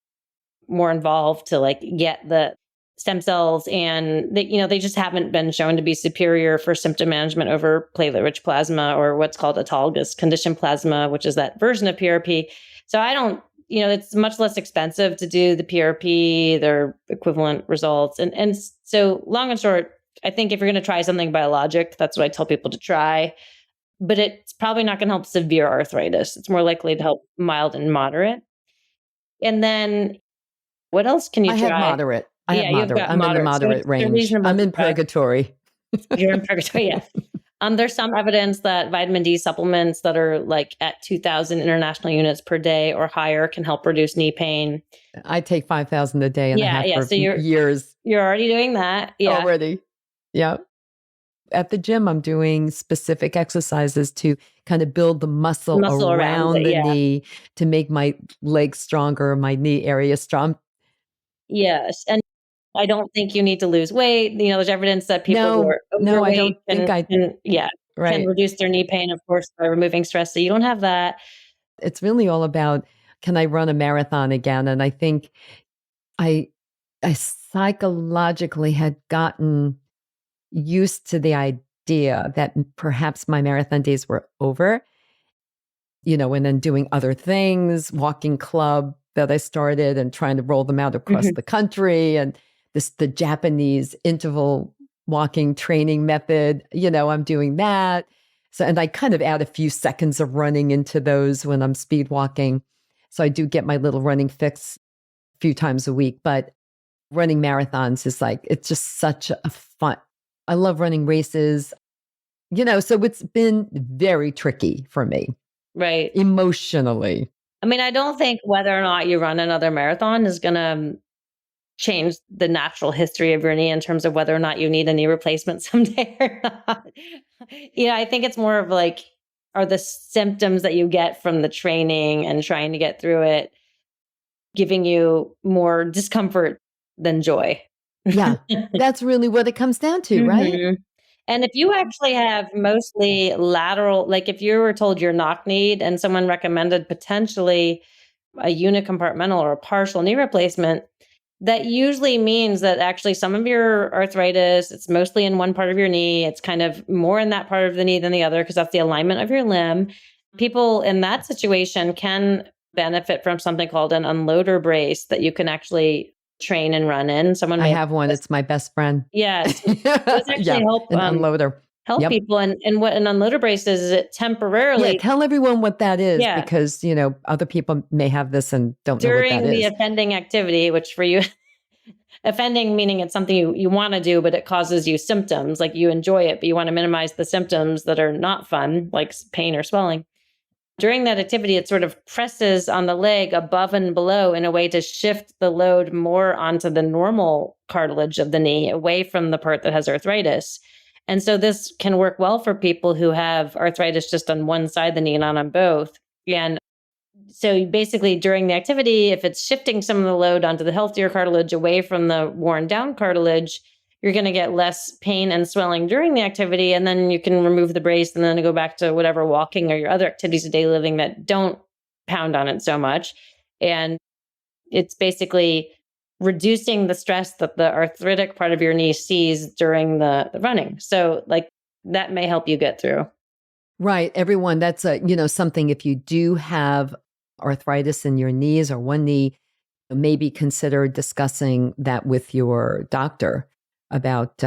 more involved to like get the stem cells, and they just haven't been shown to be superior for symptom management over platelet rich plasma or what's called autologous conditioned plasma, which is that version of PRP. So I don't, it's much less expensive to do the PRP, their equivalent results. And so long and short, I think if you're going to try something biologic, that's what I tell people to try, but it's probably not going to help severe arthritis. It's more likely to help mild and moderate. And then What else can you I try? have moderate. I have Yeah, you've moderate. got I'm in the moderate. So moderate it's a range. reasonable I'm to in try. purgatory. You're in purgatory, yeah. There's some evidence that vitamin D supplements that are like at 2,000 international units per day or higher can help reduce knee pain. I take 5,000 a day and I have for So years you're already doing that. Yeah. already. Yeah. At the gym, I'm doing specific exercises to kind of build the muscle around around it, the yeah. knee to make my legs stronger, my knee area strong. Yes. And I don't think you need to lose weight. There's evidence that people who are No, I overweight don't think can right. reduce their knee pain, of course, by removing stress. So you don't have that. It's really all about, can I run a marathon again? And I think I psychologically had gotten used to the idea that perhaps my marathon days were over, and then doing other things, walking club that I started and trying to roll them out across the country, and the Japanese interval walking training method, I'm doing that. So, and I kind of add a few seconds of running into those when I'm speed walking. So I do get my little running fix a few times a week, but running marathons is like, it's just such a fun. I love running races, so it's been very tricky for me. Right. Emotionally. I mean, I don't think whether or not you run another marathon is going to change the natural history of your knee in terms of whether or not you need a knee replacement someday or not. I think it's more of like, are the symptoms that you get from the training and trying to get through it giving you more discomfort than joy? Yeah, that's really what it comes down to, right? Mhm. And if you actually have mostly lateral, like if you were told you're knock-kneed and someone recommended potentially a unicompartmental or a partial knee replacement, that usually means that actually some of your arthritis, it's mostly in one part of your knee. It's kind of more in that part of the knee than the other because that's the alignment of your limb. People in that situation can benefit from something called an unloader brace that you can actually train and run in. I have one. It's my best friend. Yes. Those actually help an unloader. help people. And what an unloader brace is it temporarily tell everyone what that is Yeah. because, other people may have this and don't know what that during the is. offending activity, which for you, offending meaning it's something you want to do, but it causes you symptoms, like you enjoy it, but you want to minimize the symptoms that are not fun, like pain or swelling. During that activity, it sort of presses on the leg above and below in a way to shift the load more onto the normal cartilage of the knee, away from the part that has arthritis. And so this can work well for people who have arthritis just on one side of the knee and not on both. And so basically during the activity, if it's shifting some of the load onto the healthier cartilage away from the worn down cartilage, you're going to get less pain and swelling during the activity. And then you can remove the brace and then go back to whatever walking or your other activities of daily living that don't pound on it so much. And it's basically reducing the stress that the arthritic part of your knee sees during the running. So like that may help you get through. Right. Everyone, that's something, if you do have arthritis in your knees or one knee, maybe consider discussing that with your doctor about,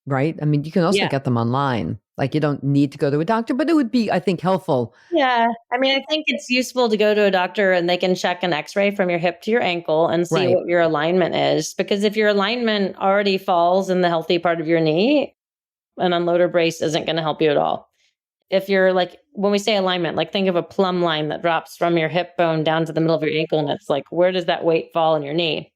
right? I mean, you can also get them online. Like you don't need to go to a doctor, but it would be, I think, helpful. Yeah. I mean, I think it's useful to go to a doctor and they can check an x-ray from your hip to your ankle and see what your alignment is. Because if your alignment already falls in the healthy part of your knee, an unloader brace isn't going to help you at all. If you're like, when we say alignment, like think of a plumb line that drops from your hip bone down to the middle of your ankle. And it's like, where does that weight fall in your knee?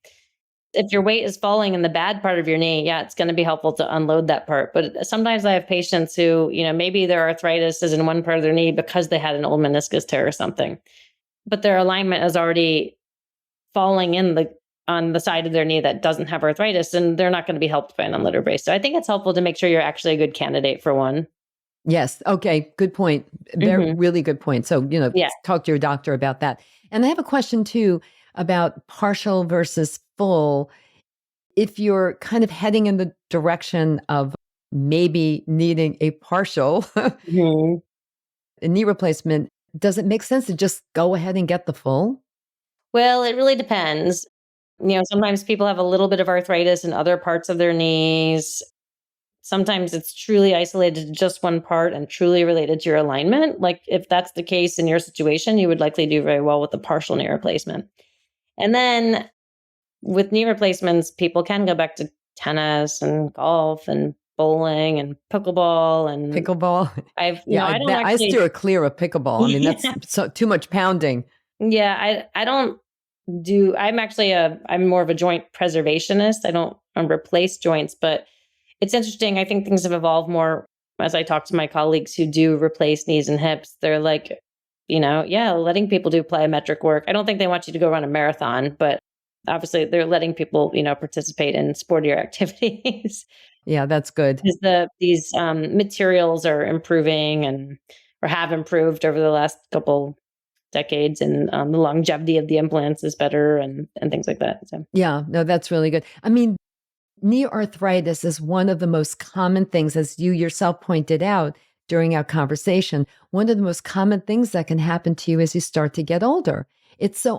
If your weight is falling in the bad part of your knee, it's going to be helpful to unload that part. But sometimes I have patients who, maybe their arthritis is in one part of their knee because they had an old meniscus tear or something, but their alignment is already falling on the side of their knee that doesn't have arthritis, and they're not going to be helped by an unloader brace. So I think it's helpful to make sure you're actually a good candidate for one. Yes. Okay. Good point. Very, really good point. So, talk to your doctor about that. And I have a question too about partial versus full. If you're kind of heading in the direction of maybe needing a partial a knee replacement, does it make sense to just go ahead and get the full? Well, it really depends. Sometimes people have a little bit of arthritis in other parts of their knees. Sometimes it's truly isolated to just one part and truly related to your alignment. Like if that's the case in your situation, you would likely do very well with a partial knee replacement. And then with knee replacements, people can go back to tennis and golf and bowling and pickleball and Pickleball. I don't I actually, steer clear of pickleball. I mean, that's too much pounding. yeah, I don't I'm more of a joint preservationist. I don't replace joints, but it's interesting. I think things have evolved more as I talk to my colleagues who do replace knees and hips. They're like, letting people do plyometric work. I don't think they want you to go run a marathon, but obviously they're letting people, participate in sportier activities. Yeah, that's good. Because these materials are improving or have improved over the last couple decades, and the longevity of the implants is better and things like that. So yeah, no, that's really good. I mean, knee arthritis is one of the most common things, as you yourself pointed out during our conversation, one of the most common things that can happen to you as you start to get older.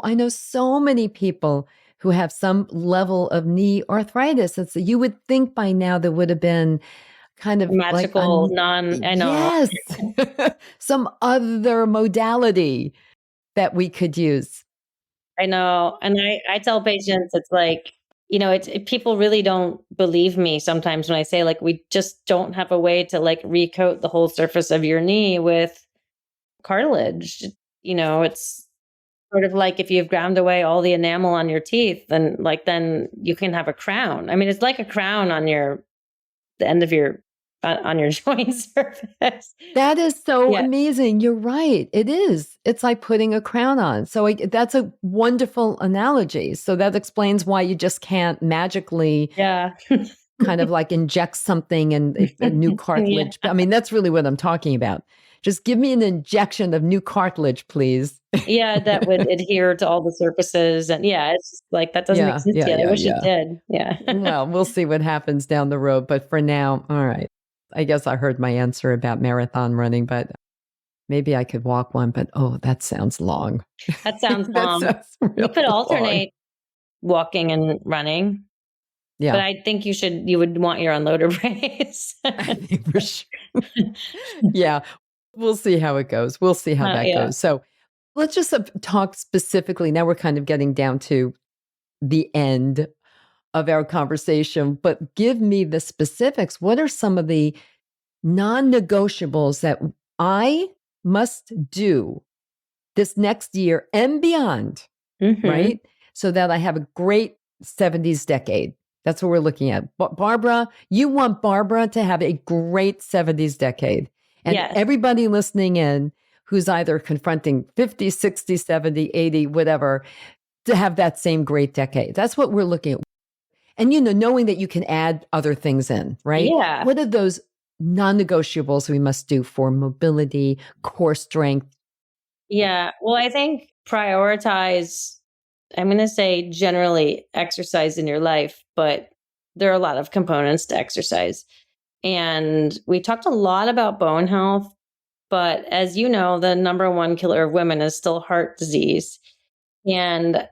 I know so many people who have some level of knee arthritis. You would think by now there would have been kind of magical, I know. Yes, some other modality that we could use. I know. And I tell patients, it's like, people really don't believe me sometimes when I say, like, we just don't have a way to like recoat the whole surface of your knee with cartilage. It's sort of like if you've ground away all the enamel on your teeth, then you can have a crown. I mean, it's like a crown on the end of your joint surface. That is so amazing. You're right. It is. It's like putting a crown on. So that's a wonderful analogy. So that explains why you just can't magically kind of like inject something and a new cartilage. I mean, that's really what I'm talking about. Just give me an injection of new cartilage, please. Yeah, that would adhere to all the surfaces. And it's just like, that doesn't exist yet. I wish it did. Yeah. Well, we'll see what happens down the road. But for now, all right. I guess I heard my answer about marathon running, but maybe I could walk one, but that sounds long. That sounds long. You could alternate walking and running. Yeah. But I think you would want your unloader brace. I think for sure. Yeah. We'll see how it goes. We'll see how that goes. So let's just talk specifically. Now we're kind of getting down to the end of our conversation, but give me the specifics. What are some of the non-negotiables that I must do this next year and beyond, right? So that I have a great 70s decade. That's what we're looking at. Barbara, you want Barbara to have a great 70s decade. And everybody listening in who's either confronting 50, 60, 70, 80, whatever, to have that same great decade. That's what we're looking at. And, knowing that you can add other things in, right? Yeah. What are those non-negotiables we must do for mobility, core strength? Yeah. Well, I think prioritize, I'm going to say generally exercise in your life, but there are a lot of components to exercise. And we talked a lot about bone health, but as you know, the number one killer of women is still heart disease. And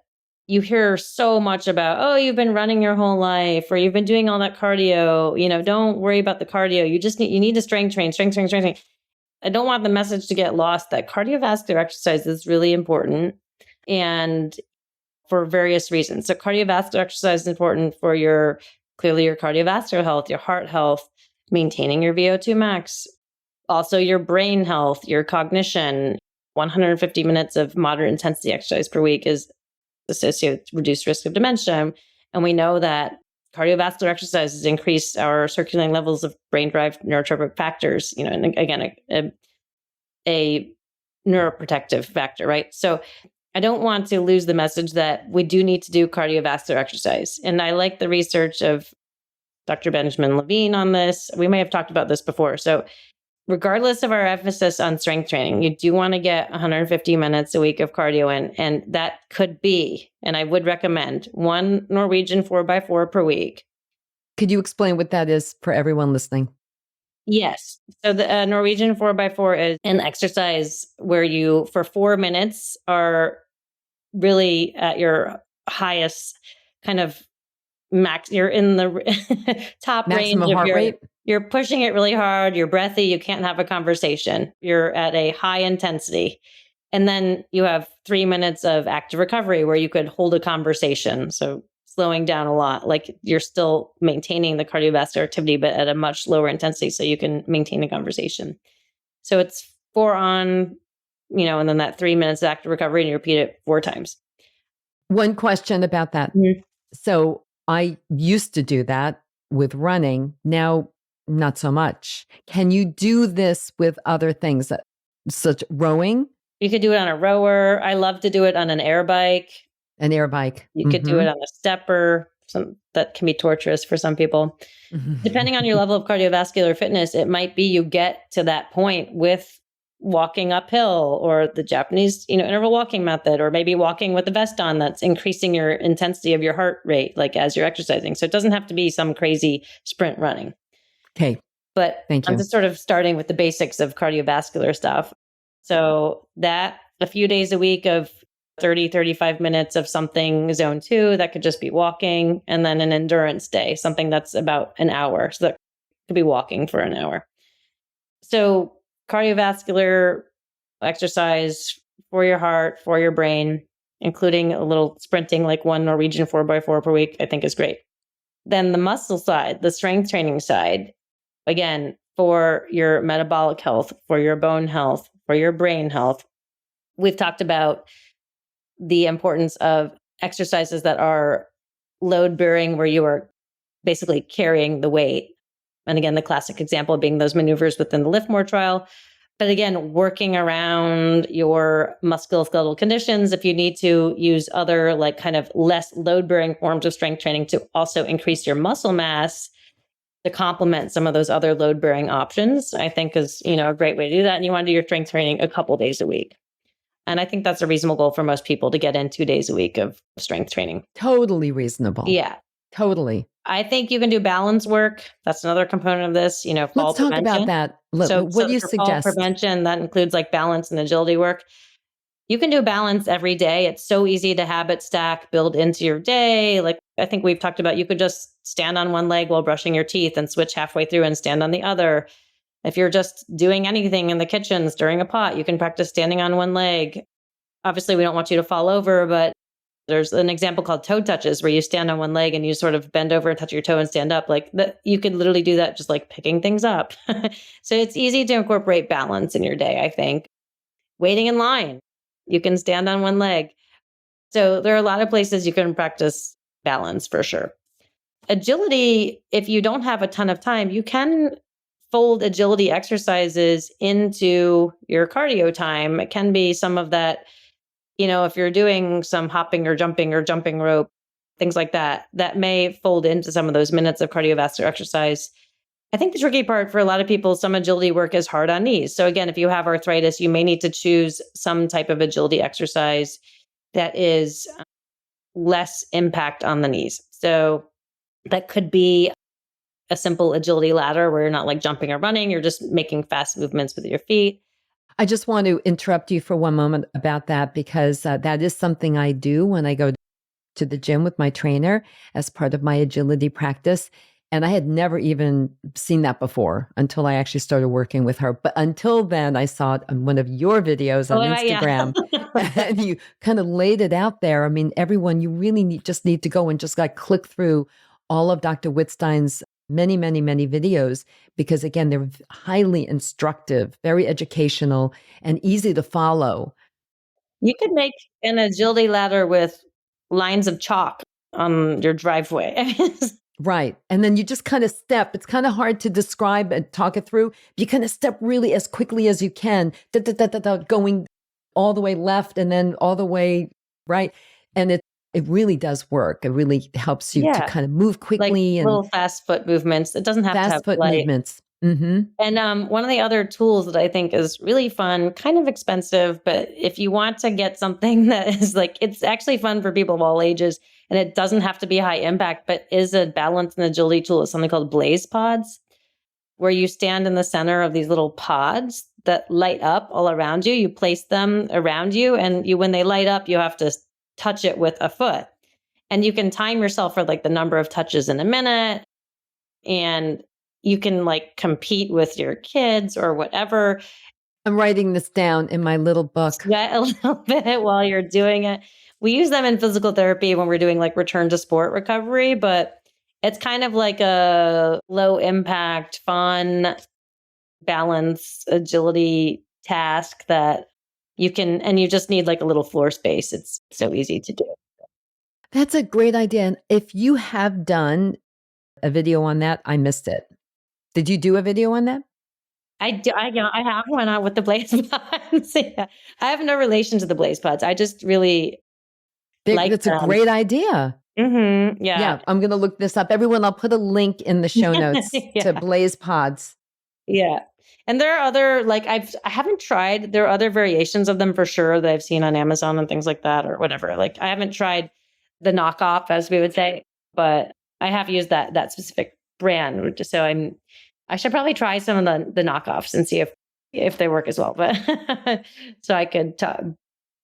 you hear so much about, you've been running your whole life, or you've been doing all that cardio, don't worry about the cardio. You need to strength train. I don't want the message to get lost that cardiovascular exercise is really important, and for various reasons. So cardiovascular exercise is important for clearly your cardiovascular health, your heart health, maintaining your VO2 max, also your brain health, your cognition. 150 minutes of moderate intensity exercise per week is associated with reduced risk of dementia. And we know that cardiovascular exercises increase our circulating levels of brain-derived neurotropic factors, and again, a neuroprotective factor, right? So I don't want to lose the message that we do need to do cardiovascular exercise. And I like the research of Dr. Benjamin Levine on this. We may have talked about this before. So regardless of our emphasis on strength training, you do want to get 150 minutes a week of cardio in. And that could be, and I would recommend, one Norwegian 4x4 per week. Could you explain what that is for everyone listening? Yes. So the Norwegian 4x4 is an exercise where you, for 4 minutes, are really at your highest kind of max. You're in the top maximum range of heart rate. You're pushing it really hard. You're breathy. You can't have a conversation. You're at a high intensity. And then you have 3 minutes of active recovery where you could hold a conversation. So slowing down a lot. Like you're still maintaining the cardiovascular activity, but at a much lower intensity so you can maintain a conversation. So it's 4 on, and then that 3 minutes of active recovery, and you repeat it 4 times. One question about that. Mm-hmm. So I used to do that with running. Now, not so much. Can you do this with other things, such rowing? You could do it on a rower. I love to do it on an air bike. An air bike. You could do it on a stepper. That can be torturous for some people. Depending on your level of cardiovascular fitness, it might be you get to that point with walking uphill, or the Japanese, interval walking method, or maybe walking with a vest on that's increasing your intensity of your heart rate, like as you're exercising. So it doesn't have to be some crazy sprint running. Okay. But I'm just sort of starting with the basics of cardiovascular stuff. So that a few days a week of 30, 35 minutes of something zone 2, that could just be walking, and then an endurance day, something that's about an hour. So that could be walking for an hour. So cardiovascular exercise for your heart, for your brain, including a little sprinting, like 1 Norwegian 4x4 per week, I think is great. Then the muscle side, the strength training side, again, for your metabolic health, for your bone health, for your brain health. We've talked about the importance of exercises that are load bearing, where you are basically carrying the weight. And again, the classic example being those maneuvers within the Lift More trial. But again, working around your musculoskeletal conditions, if you need to use other like kind of less load bearing forms of strength training to also increase your muscle mass to complement some of those other load bearing options, I think is, a great way to do that. And you want to do your strength training a couple days a week. And I think that's a reasonable goal for most people, to get in 2 days a week of strength training. Totally reasonable. Yeah. Totally. I think you can do balance work. That's another component of this, fall prevention. Let's talk about that. What do you suggest? Fall prevention, that includes like balance and agility work. You can do balance every day. It's so easy to habit stack, build into your day. Like I think we've talked about, you could just stand on one leg while brushing your teeth and switch halfway through and stand on the other. If you're just doing anything in the kitchen, stirring a pot, you can practice standing on one leg. Obviously, we don't want you to fall over, but there's an example called toe touches, where you stand on one leg and you sort of bend over and touch your toe and stand up. Like that, you could literally do that just like picking things up. So it's easy to incorporate balance in your day, I think. Waiting in line, you can stand on one leg. So there are a lot of places you can practice balance for sure. Agility, if you don't have a ton of time, you can fold agility exercises into your cardio time. It can be some of that, if you're doing some hopping or jumping rope, things like that, that may fold into some of those minutes of cardiovascular exercise. I think the tricky part for a lot of people, some agility work is hard on knees. So again, if you have arthritis, you may need to choose some type of agility exercise that is less impact on the knees. So that could be a simple agility ladder where you're not like jumping or running, you're just making fast movements with your feet. I just want to interrupt you for one moment about that, because that is something I do when I go to the gym with my trainer as part of my agility practice. And I had never even seen that before until I actually started working with her. But until then, I saw it on one of your videos on Instagram. Yeah. And you kind of laid it out there. I mean, everyone, you really just need to go and just click through all of Dr. Wittstein's many, many, many videos, because again, they're highly instructive, very educational, and easy to follow. You could make an agility ladder with lines of chalk on your driveway. Right. And then you just kind of step. It's kind of hard to describe and talk it through. You kind of step really as quickly as you can, going all the way left and then all the way right. And it really does work. It really helps you to kind of move quickly. Like little fast foot movements. It doesn't have to have fast foot movements. Mm-hmm. And one of the other tools that I think is really fun, kind of expensive, but if you want to get something that is like, it's actually fun for people of all ages, and it doesn't have to be high impact, but is a balance and agility tool, is something called Blaze Pods, where you stand in the center of these little pods that light up all around you. You place them around you, and when they light up, you have to touch it with a foot. And you can time yourself for like the number of touches in a minute. And you can like compete with your kids or whatever. I'm writing this down in my little book. Sweat a little bit while you're doing it. We use them in physical therapy when we're doing like return to sport recovery, but it's kind of like a low impact, fun, balance, agility task that you can, and you just need like a little floor space. It's so easy to do. That's a great idea. And if you have done a video on that, I missed it. Did you do a video on that? I do. I have one out with the blaze pods. Yeah. I have no relation to the blaze pods. I just really like That's them. a great idea. Mm-hmm. Yeah. Yeah, I'm going to look this up. Everyone, I'll put a link in the show notes Yeah. to Blaze Pods. Yeah. And there are other, like, I haven't tried, there are other variations of them for sure that I've seen on Amazon and things like that or whatever. Like, I haven't tried the knockoff, as we would say, but I have used that specific brand. So I should probably try some of the knockoffs and see if they work as well. But so I could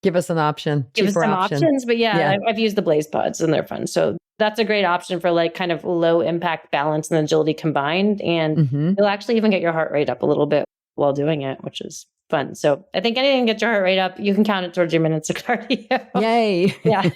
give us an option. Give us some options. But yeah. I've used the Blaze Pods and they're fun. So that's a great option for like kind of low impact balance and agility combined. And you'll actually even get your heart rate up a little bit while doing it, which is fun. So I think anything that gets your heart rate up, you can count it towards your minutes of cardio. Yay. Yeah.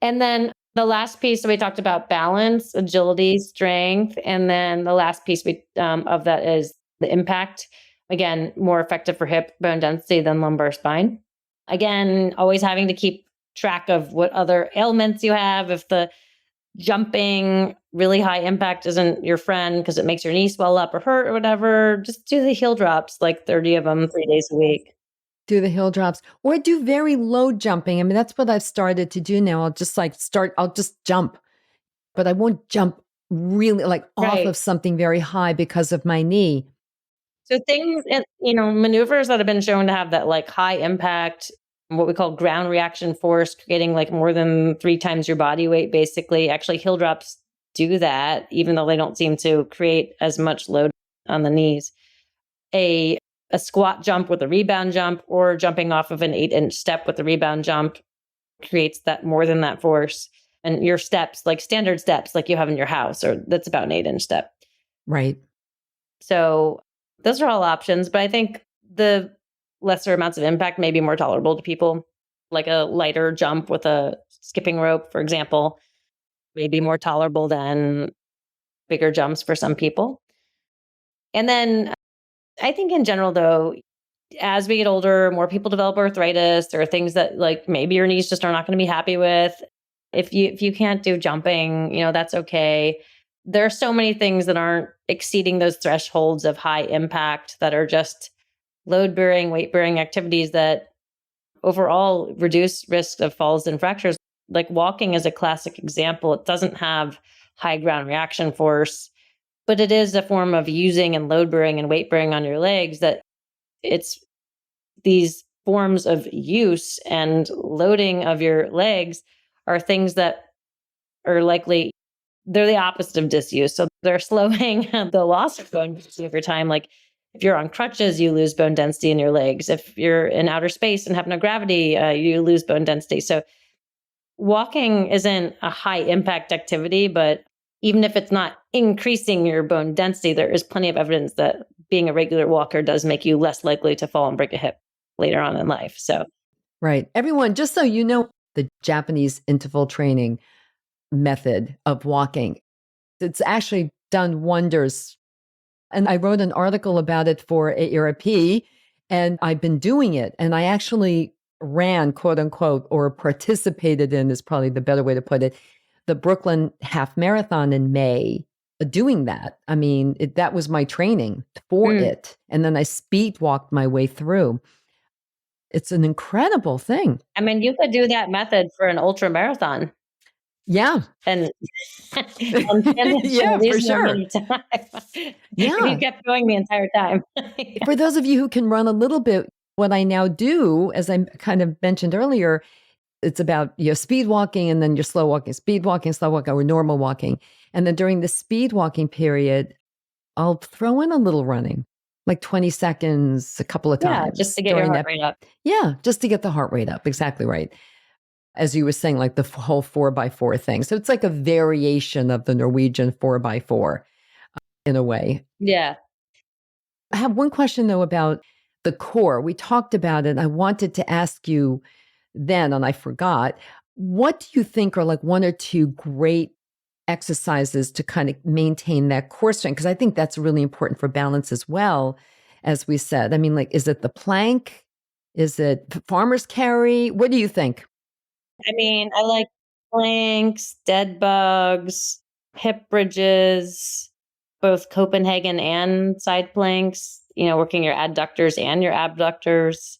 And then the last piece, so we talked about balance, agility, strength. And then the last piece of that is the impact. Again, more effective for hip bone density than lumbar spine. Again, always having to keep track of what other ailments you have. If the jumping really high impact isn't your friend because it makes your knee swell up or hurt or whatever, just do the heel drops, like 30 of them 3 days a week. Do the heel drops or do very low jumping. I mean, that's what I've started to do now. I'll just jump, but I won't jump really like off of something very high because of my knee. So things, maneuvers that have been shown to have that like high impact, what we call ground reaction force, creating like more than 3 times your body weight, basically. Actually, heel drops do that, even though they don't seem to create as much load on the knees. A squat jump with a rebound jump or jumping off of an 8-inch step with a rebound jump creates that more than that force. And your steps, like standard steps, like you have in your house, or that's about an 8-inch step. Right. So those are all options, but I think the lesser amounts of impact may be more tolerable to people, like a lighter jump with a skipping rope, for example, may be more tolerable than bigger jumps for some people. And then I think in general, though, as we get older, more people develop arthritis. There are things that like maybe your knees just are not going to be happy with. If you can't do jumping, that's okay. There are so many things that aren't exceeding those thresholds of high impact that are just load bearing, weight bearing activities that overall reduce risk of falls and fractures. Like walking is a classic example. It doesn't have high ground reaction force, but it is a form of using and load bearing and weight bearing on your legs that it's these forms of use and loading of your legs are things that are likely, they're the opposite of disuse. So they're slowing the loss of bone density over time. Like if you're on crutches, you lose bone density in your legs. If you're in outer space and have no gravity, you lose bone density. So walking isn't a high impact activity, but even if it's not increasing your bone density, there is plenty of evidence that being a regular walker does make you less likely to fall and break a hip later on in life. So, right. Everyone, just so you know, the Japanese interval training method of walking, it's actually done wonders. And I wrote an article about it for AARP, and I've been doing it. And I actually ran, quote unquote, or participated in is probably the better way to put it, the Brooklyn Half Marathon in May, doing that. I mean, that was my training for it. And then I speed walked my way through. It's an incredible thing. I mean, you could do that method for an ultra marathon. Yeah. And yeah, for sure. Yeah. You kept going the entire time. For those of you who can run a little bit, what I now do, as I kind of mentioned earlier, it's about speed walking and then you're slow walking, speed walking, slow walking, or normal walking. And then during the speed walking period, I'll throw in a little running, like 20 seconds, a couple of times. Yeah, just to get your heart rate up. Yeah, just to get the heart rate up. Exactly right. As you were saying, like the whole 4x4 thing. So it's like a variation of the Norwegian 4x4 in a way. Yeah. I have one question, though, about the core. We talked about it. I wanted to ask you, then, and I forgot. What do you think are like one or two great exercises to kind of maintain that core strength? Because I think that's really important for balance as well, as we said. I mean, like, is it the plank? Is it farmer's carry? What do you think? I mean, I like planks, dead bugs, hip bridges, both Copenhagen and side planks, working your adductors and your abductors.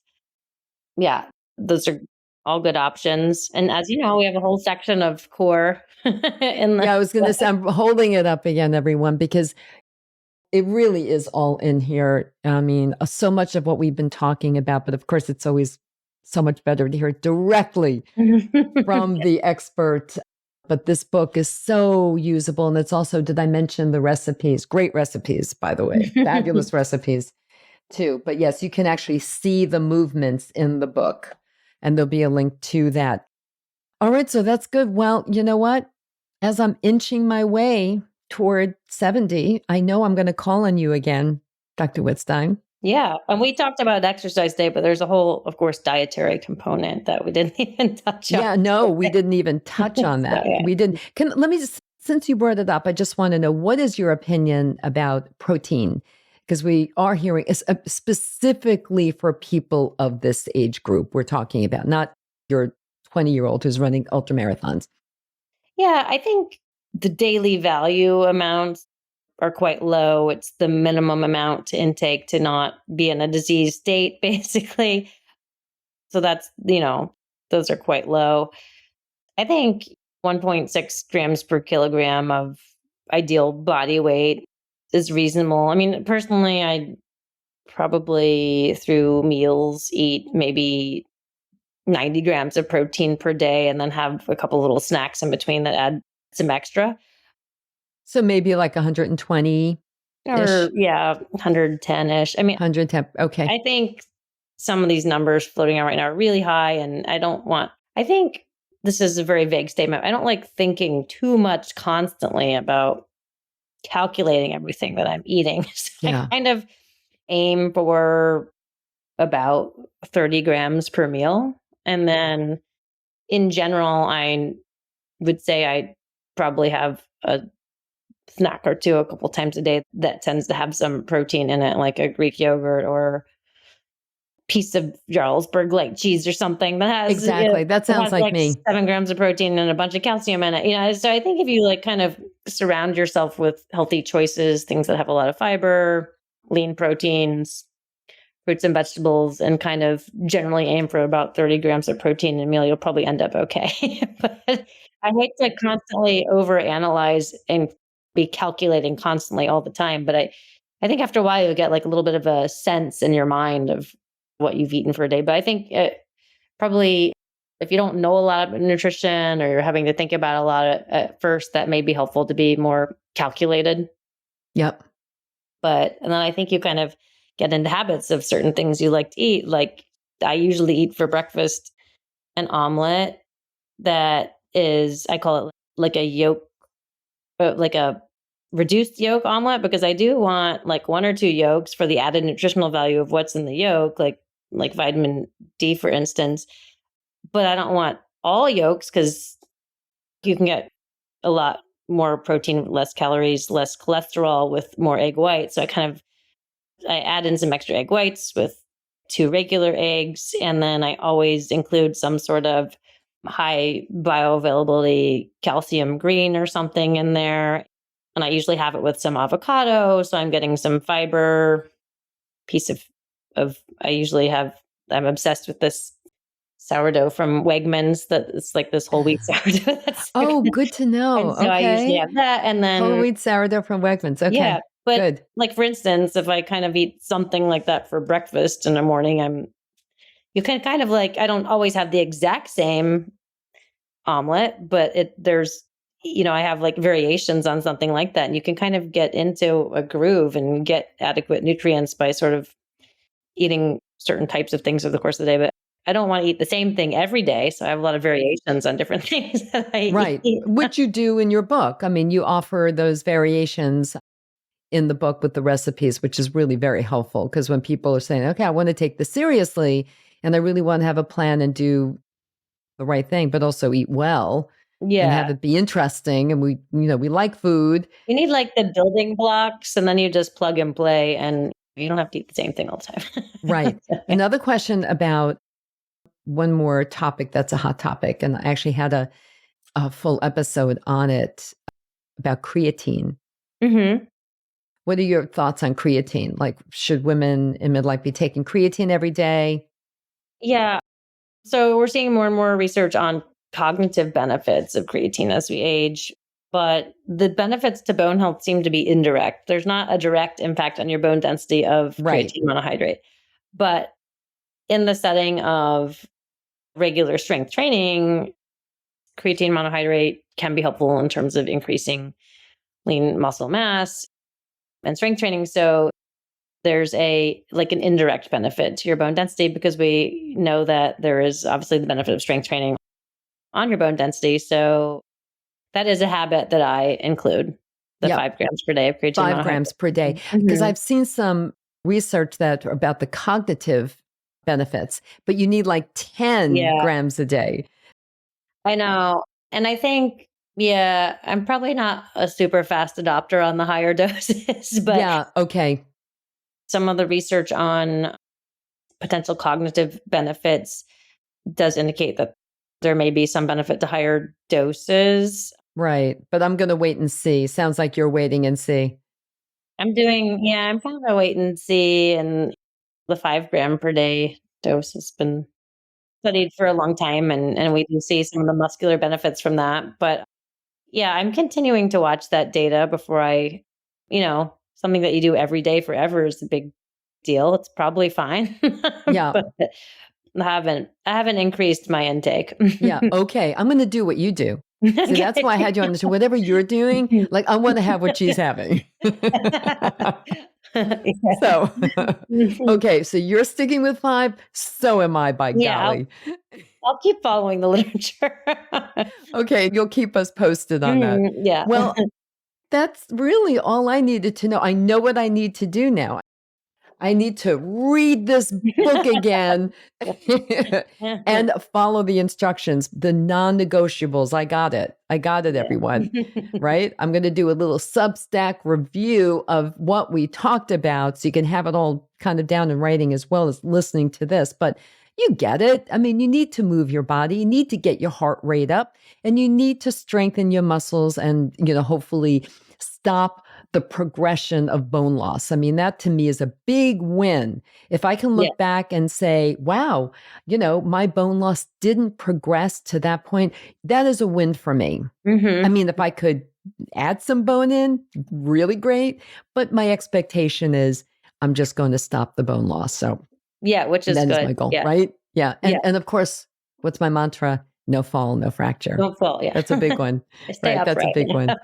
Yeah, those are all good options. And as you know, we have a whole section of core in the Yeah, I was going to say, I'm holding it up again, everyone, because it really is all in here. I mean, so much of what we've been talking about, but of course, it's always so much better to hear it directly from the expert. But this book is so usable. And it's also, did I mention the recipes? Great recipes, by the way, fabulous recipes too. But yes, you can actually see the movements in the book, and there'll be a link to that. All right, so that's good. Well, you know what? As I'm inching my way toward 70, I know I'm going to call on you again, Dr. Wittstein. Yeah. And we talked about exercise day, but there's a whole, of course, dietary component that we didn't even touch on. Yeah, no, we didn't even touch on that. Yeah. We didn't. Let me just, since you brought it up, I just want to know, what is your opinion about protein? Because we are hearing specifically for people of this age group we're talking about, not your 20-year-old who's running ultra marathons. Yeah, I think the daily value amounts are quite low. It's the minimum amount to intake to not be in a disease state, basically. So that's, those are quite low. I think 1.6 grams per kilogram of ideal body weight is reasonable. I mean, personally, I probably through meals eat maybe 90 grams of protein per day and then have a couple little snacks in between that add some extra. So maybe like 120 or 110-ish. I mean, 110. Okay. I think some of these numbers floating out right now are really high, and I think this is a very vague statement. I don't like thinking too much constantly about calculating everything that I'm eating. So Yeah. I kind of aim for about 30 grams per meal. And then in general, I would say I probably have a snack or two a couple times a day that tends to have some protein in it, like a Greek yogurt or piece of Jarlsberg like cheese or something that has exactly. That sounds like me. 7 grams of protein and a bunch of calcium in it. So I think if you kind of surround yourself with healthy choices, things that have a lot of fiber, lean proteins, fruits and vegetables, and kind of generally aim for about 30 grams of protein in a meal, you'll probably end up okay. But I hate to constantly overanalyze and be calculating constantly all the time. But I think after a while, you'll get like a little bit of a sense in your mind of what you've eaten for a day. But I think probably if you don't know a lot about nutrition or you're having to think about a lot at first, that may be helpful to be more calculated. Yep. And then I think you kind of get into habits of certain things you like to eat. Like I usually eat for breakfast an omelet that is, I call it like a yolk, like a reduced yolk omelet, because I do want like 1 or 2 yolks for the added nutritional value of what's in the yolk, like vitamin D, for instance. But I don't want all yolks because you can get a lot more protein, less calories, less cholesterol with more egg whites. So I add in some extra egg whites with 2 regular eggs. And then I always include some sort of high bioavailability calcium green or something in there. And I usually have it with some avocado. So I'm getting some fiber, piece of I'm obsessed with this sourdough from Wegmans that it's like this whole wheat sourdough. Good to know. And so I usually have that. And then whole wheat sourdough from Wegmans. Okay. Yeah. But good. Like, for instance, if I kind of eat something like that for breakfast in the morning, you can kind of like, I don't always have the exact same omelet, but there's, I have like variations on something like that. And you can kind of get into a groove and get adequate nutrients by sort of eating certain types of things over the course of the day. But I don't want to eat the same thing every day. So I have a lot of variations on different things that I eat. Which you do in your book. I mean, you offer those variations in the book with the recipes, which is really very helpful, because when people are saying, okay, I want to take this seriously and I really want to have a plan and do the right thing, but also eat well and have Yeah. it be interesting. And we like food. You need like the building blocks, and then you just plug and play, and you don't have to eat the same thing all the time. Right. Another question about one more topic that's a hot topic. And I actually had a full episode on it about creatine. Mm-hmm. What are your thoughts on creatine? Like, should women in midlife be taking creatine every day? Yeah. So we're seeing more and more research on cognitive benefits of creatine as we age, but the benefits to bone health seem to be indirect. There's not a direct impact on your bone density of Right. creatine monohydrate. But in the setting of regular strength training, creatine monohydrate can be helpful in terms of increasing lean muscle mass and strength training. So there's an indirect benefit to your bone density, because we know that there is obviously the benefit of strength training on your bone density. So that is a habit that I include, the Yep. 5 grams per day of creatine 5 monohydrate. grams per day. Because Mhm. I've seen some research that about the cognitive benefits, but you need like 10 Yeah. grams a day. I know. And I think, yeah, I'm probably not a super fast adopter on the higher doses, but Yeah. Okay. some of the research on potential cognitive benefits does indicate that there may be some benefit to higher doses. Right. But I'm going to wait and see. Sounds like you're waiting and see. I'm kind of a wait and see. And the 5 gram per day dose has been studied for a long time, and we can see some of the muscular benefits from that. But yeah, I'm continuing to watch that data before something that you do every day forever is a big deal. It's probably fine. Yeah. But I haven't increased my intake. Yeah. Okay. I'm going to do what you do. See, that's why I had you on the show. Whatever you're doing, like I want to have what she's having. So, okay. So you're sticking with 5. So am I, by Yeah, golly. I'll keep following the literature. Okay. You'll keep us posted on that. Yeah. Well, that's really all I needed to know. I know what I need to do now. I need to read this book again and follow the instructions, the non-negotiables. I got it. Everyone. Right? I'm going to do a little Substack review of what we talked about so you can have it all kind of down in writing as well as listening to this. But you get it. I mean, you need to move your body. You need to get your heart rate up, and you need to strengthen your muscles and, hopefully stop the progression of bone loss. I mean, that to me is a big win. If I can look back and say, wow, my bone loss didn't progress to that point, that is a win for me. Mm-hmm. I mean, if I could add some bone in, really great. But my expectation is I'm just going to stop the bone loss. So yeah, which is that good. is my goal, Yeah. right? Yeah. And, Yeah. and of course, what's my mantra? No fall, no fracture. Don't fall. Yeah. That's a big one. Stay Right. That's a upright. big one.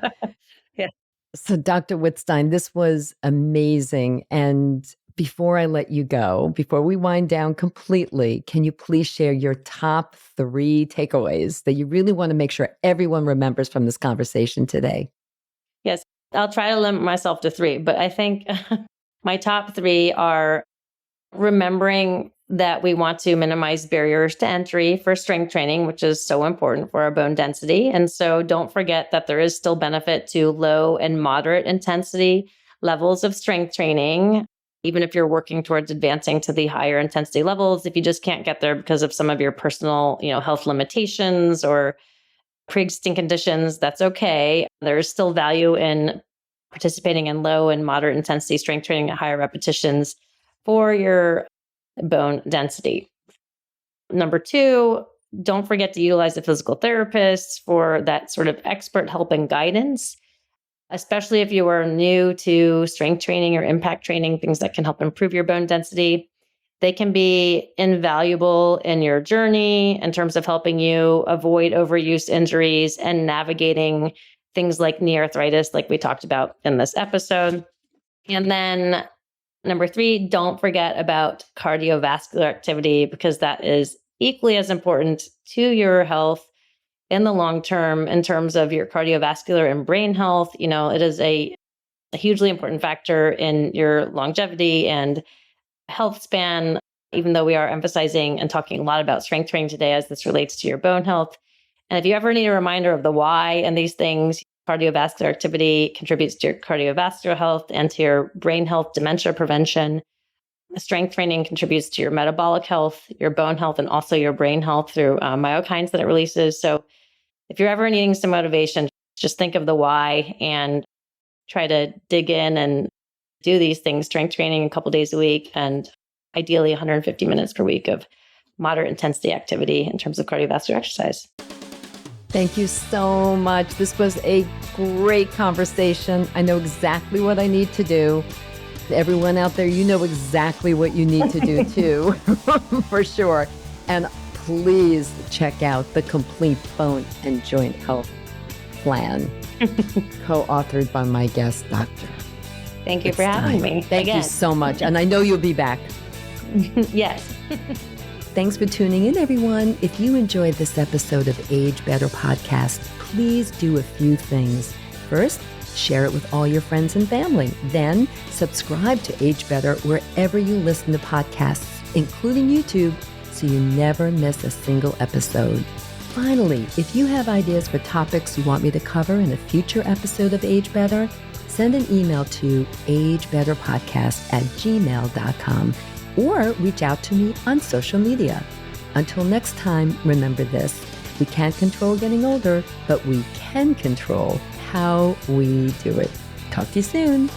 Yeah. So, Dr. Wittstein, this was amazing. And before I let you go, before we wind down completely, can you please share your top 3 takeaways that you really want to make sure everyone remembers from this conversation today? Yes. I'll try to limit myself to 3, but I think my top 3 are remembering that we want to minimize barriers to entry for strength training, which is so important for our bone density. And so don't forget that there is still benefit to low and moderate intensity levels of strength training, even if you're working towards advancing to the higher intensity levels. If you just can't get there because of some of your personal, health limitations or pre-existing conditions, that's okay. There is still value in participating in low and moderate intensity strength training at higher repetitions for your bone density. Number 2, don't forget to utilize a physical therapist for that sort of expert help and guidance, especially if you are new to strength training or impact training, things that can help improve your bone density. They can be invaluable in your journey in terms of helping you avoid overuse injuries and navigating things like knee arthritis, like we talked about in this episode. And then number 3, don't forget about cardiovascular activity, because that is equally as important to your health in the long term in terms of your cardiovascular and brain health. It is a hugely important factor in your longevity and health span. even though we are emphasizing and talking a lot about strength training today as this relates to your bone health. And if you ever need a reminder of the why and these things, cardiovascular activity contributes to your cardiovascular health and to your brain health, dementia prevention. Strength training contributes to your metabolic health, your bone health, and also your brain health through myokines that it releases. So if you're ever needing some motivation, just think of the why and try to dig in and do these things, strength training a couple days a week, and ideally 150 minutes per week of moderate intensity activity in terms of cardiovascular exercise. Thank you so much. This was a great conversation. I know exactly what I need to do. Everyone out there, you know exactly what you need to do too, for sure. And please check out the Complete Bone and Joint Health Plan, co-authored by my guest doctor. Thank you for having me. Thank you so much. And I know you'll be back. Yes. Thanks for tuning in, everyone. If you enjoyed this episode of Age Better Podcast, please do a few things. First, share it with all your friends and family. Then, subscribe to Age Better wherever you listen to podcasts, including YouTube, so you never miss a single episode. Finally, if you have ideas for topics you want me to cover in a future episode of Age Better, send an email to agebetterpodcast@gmail.com or reach out to me on social media. Until next time, remember this: we can't control getting older, but we can control how we do it. Talk to you soon.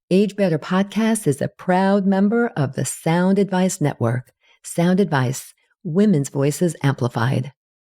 Age Better Podcast is a proud member of the Sound Advice Network. Sound Advice, women's voices amplified.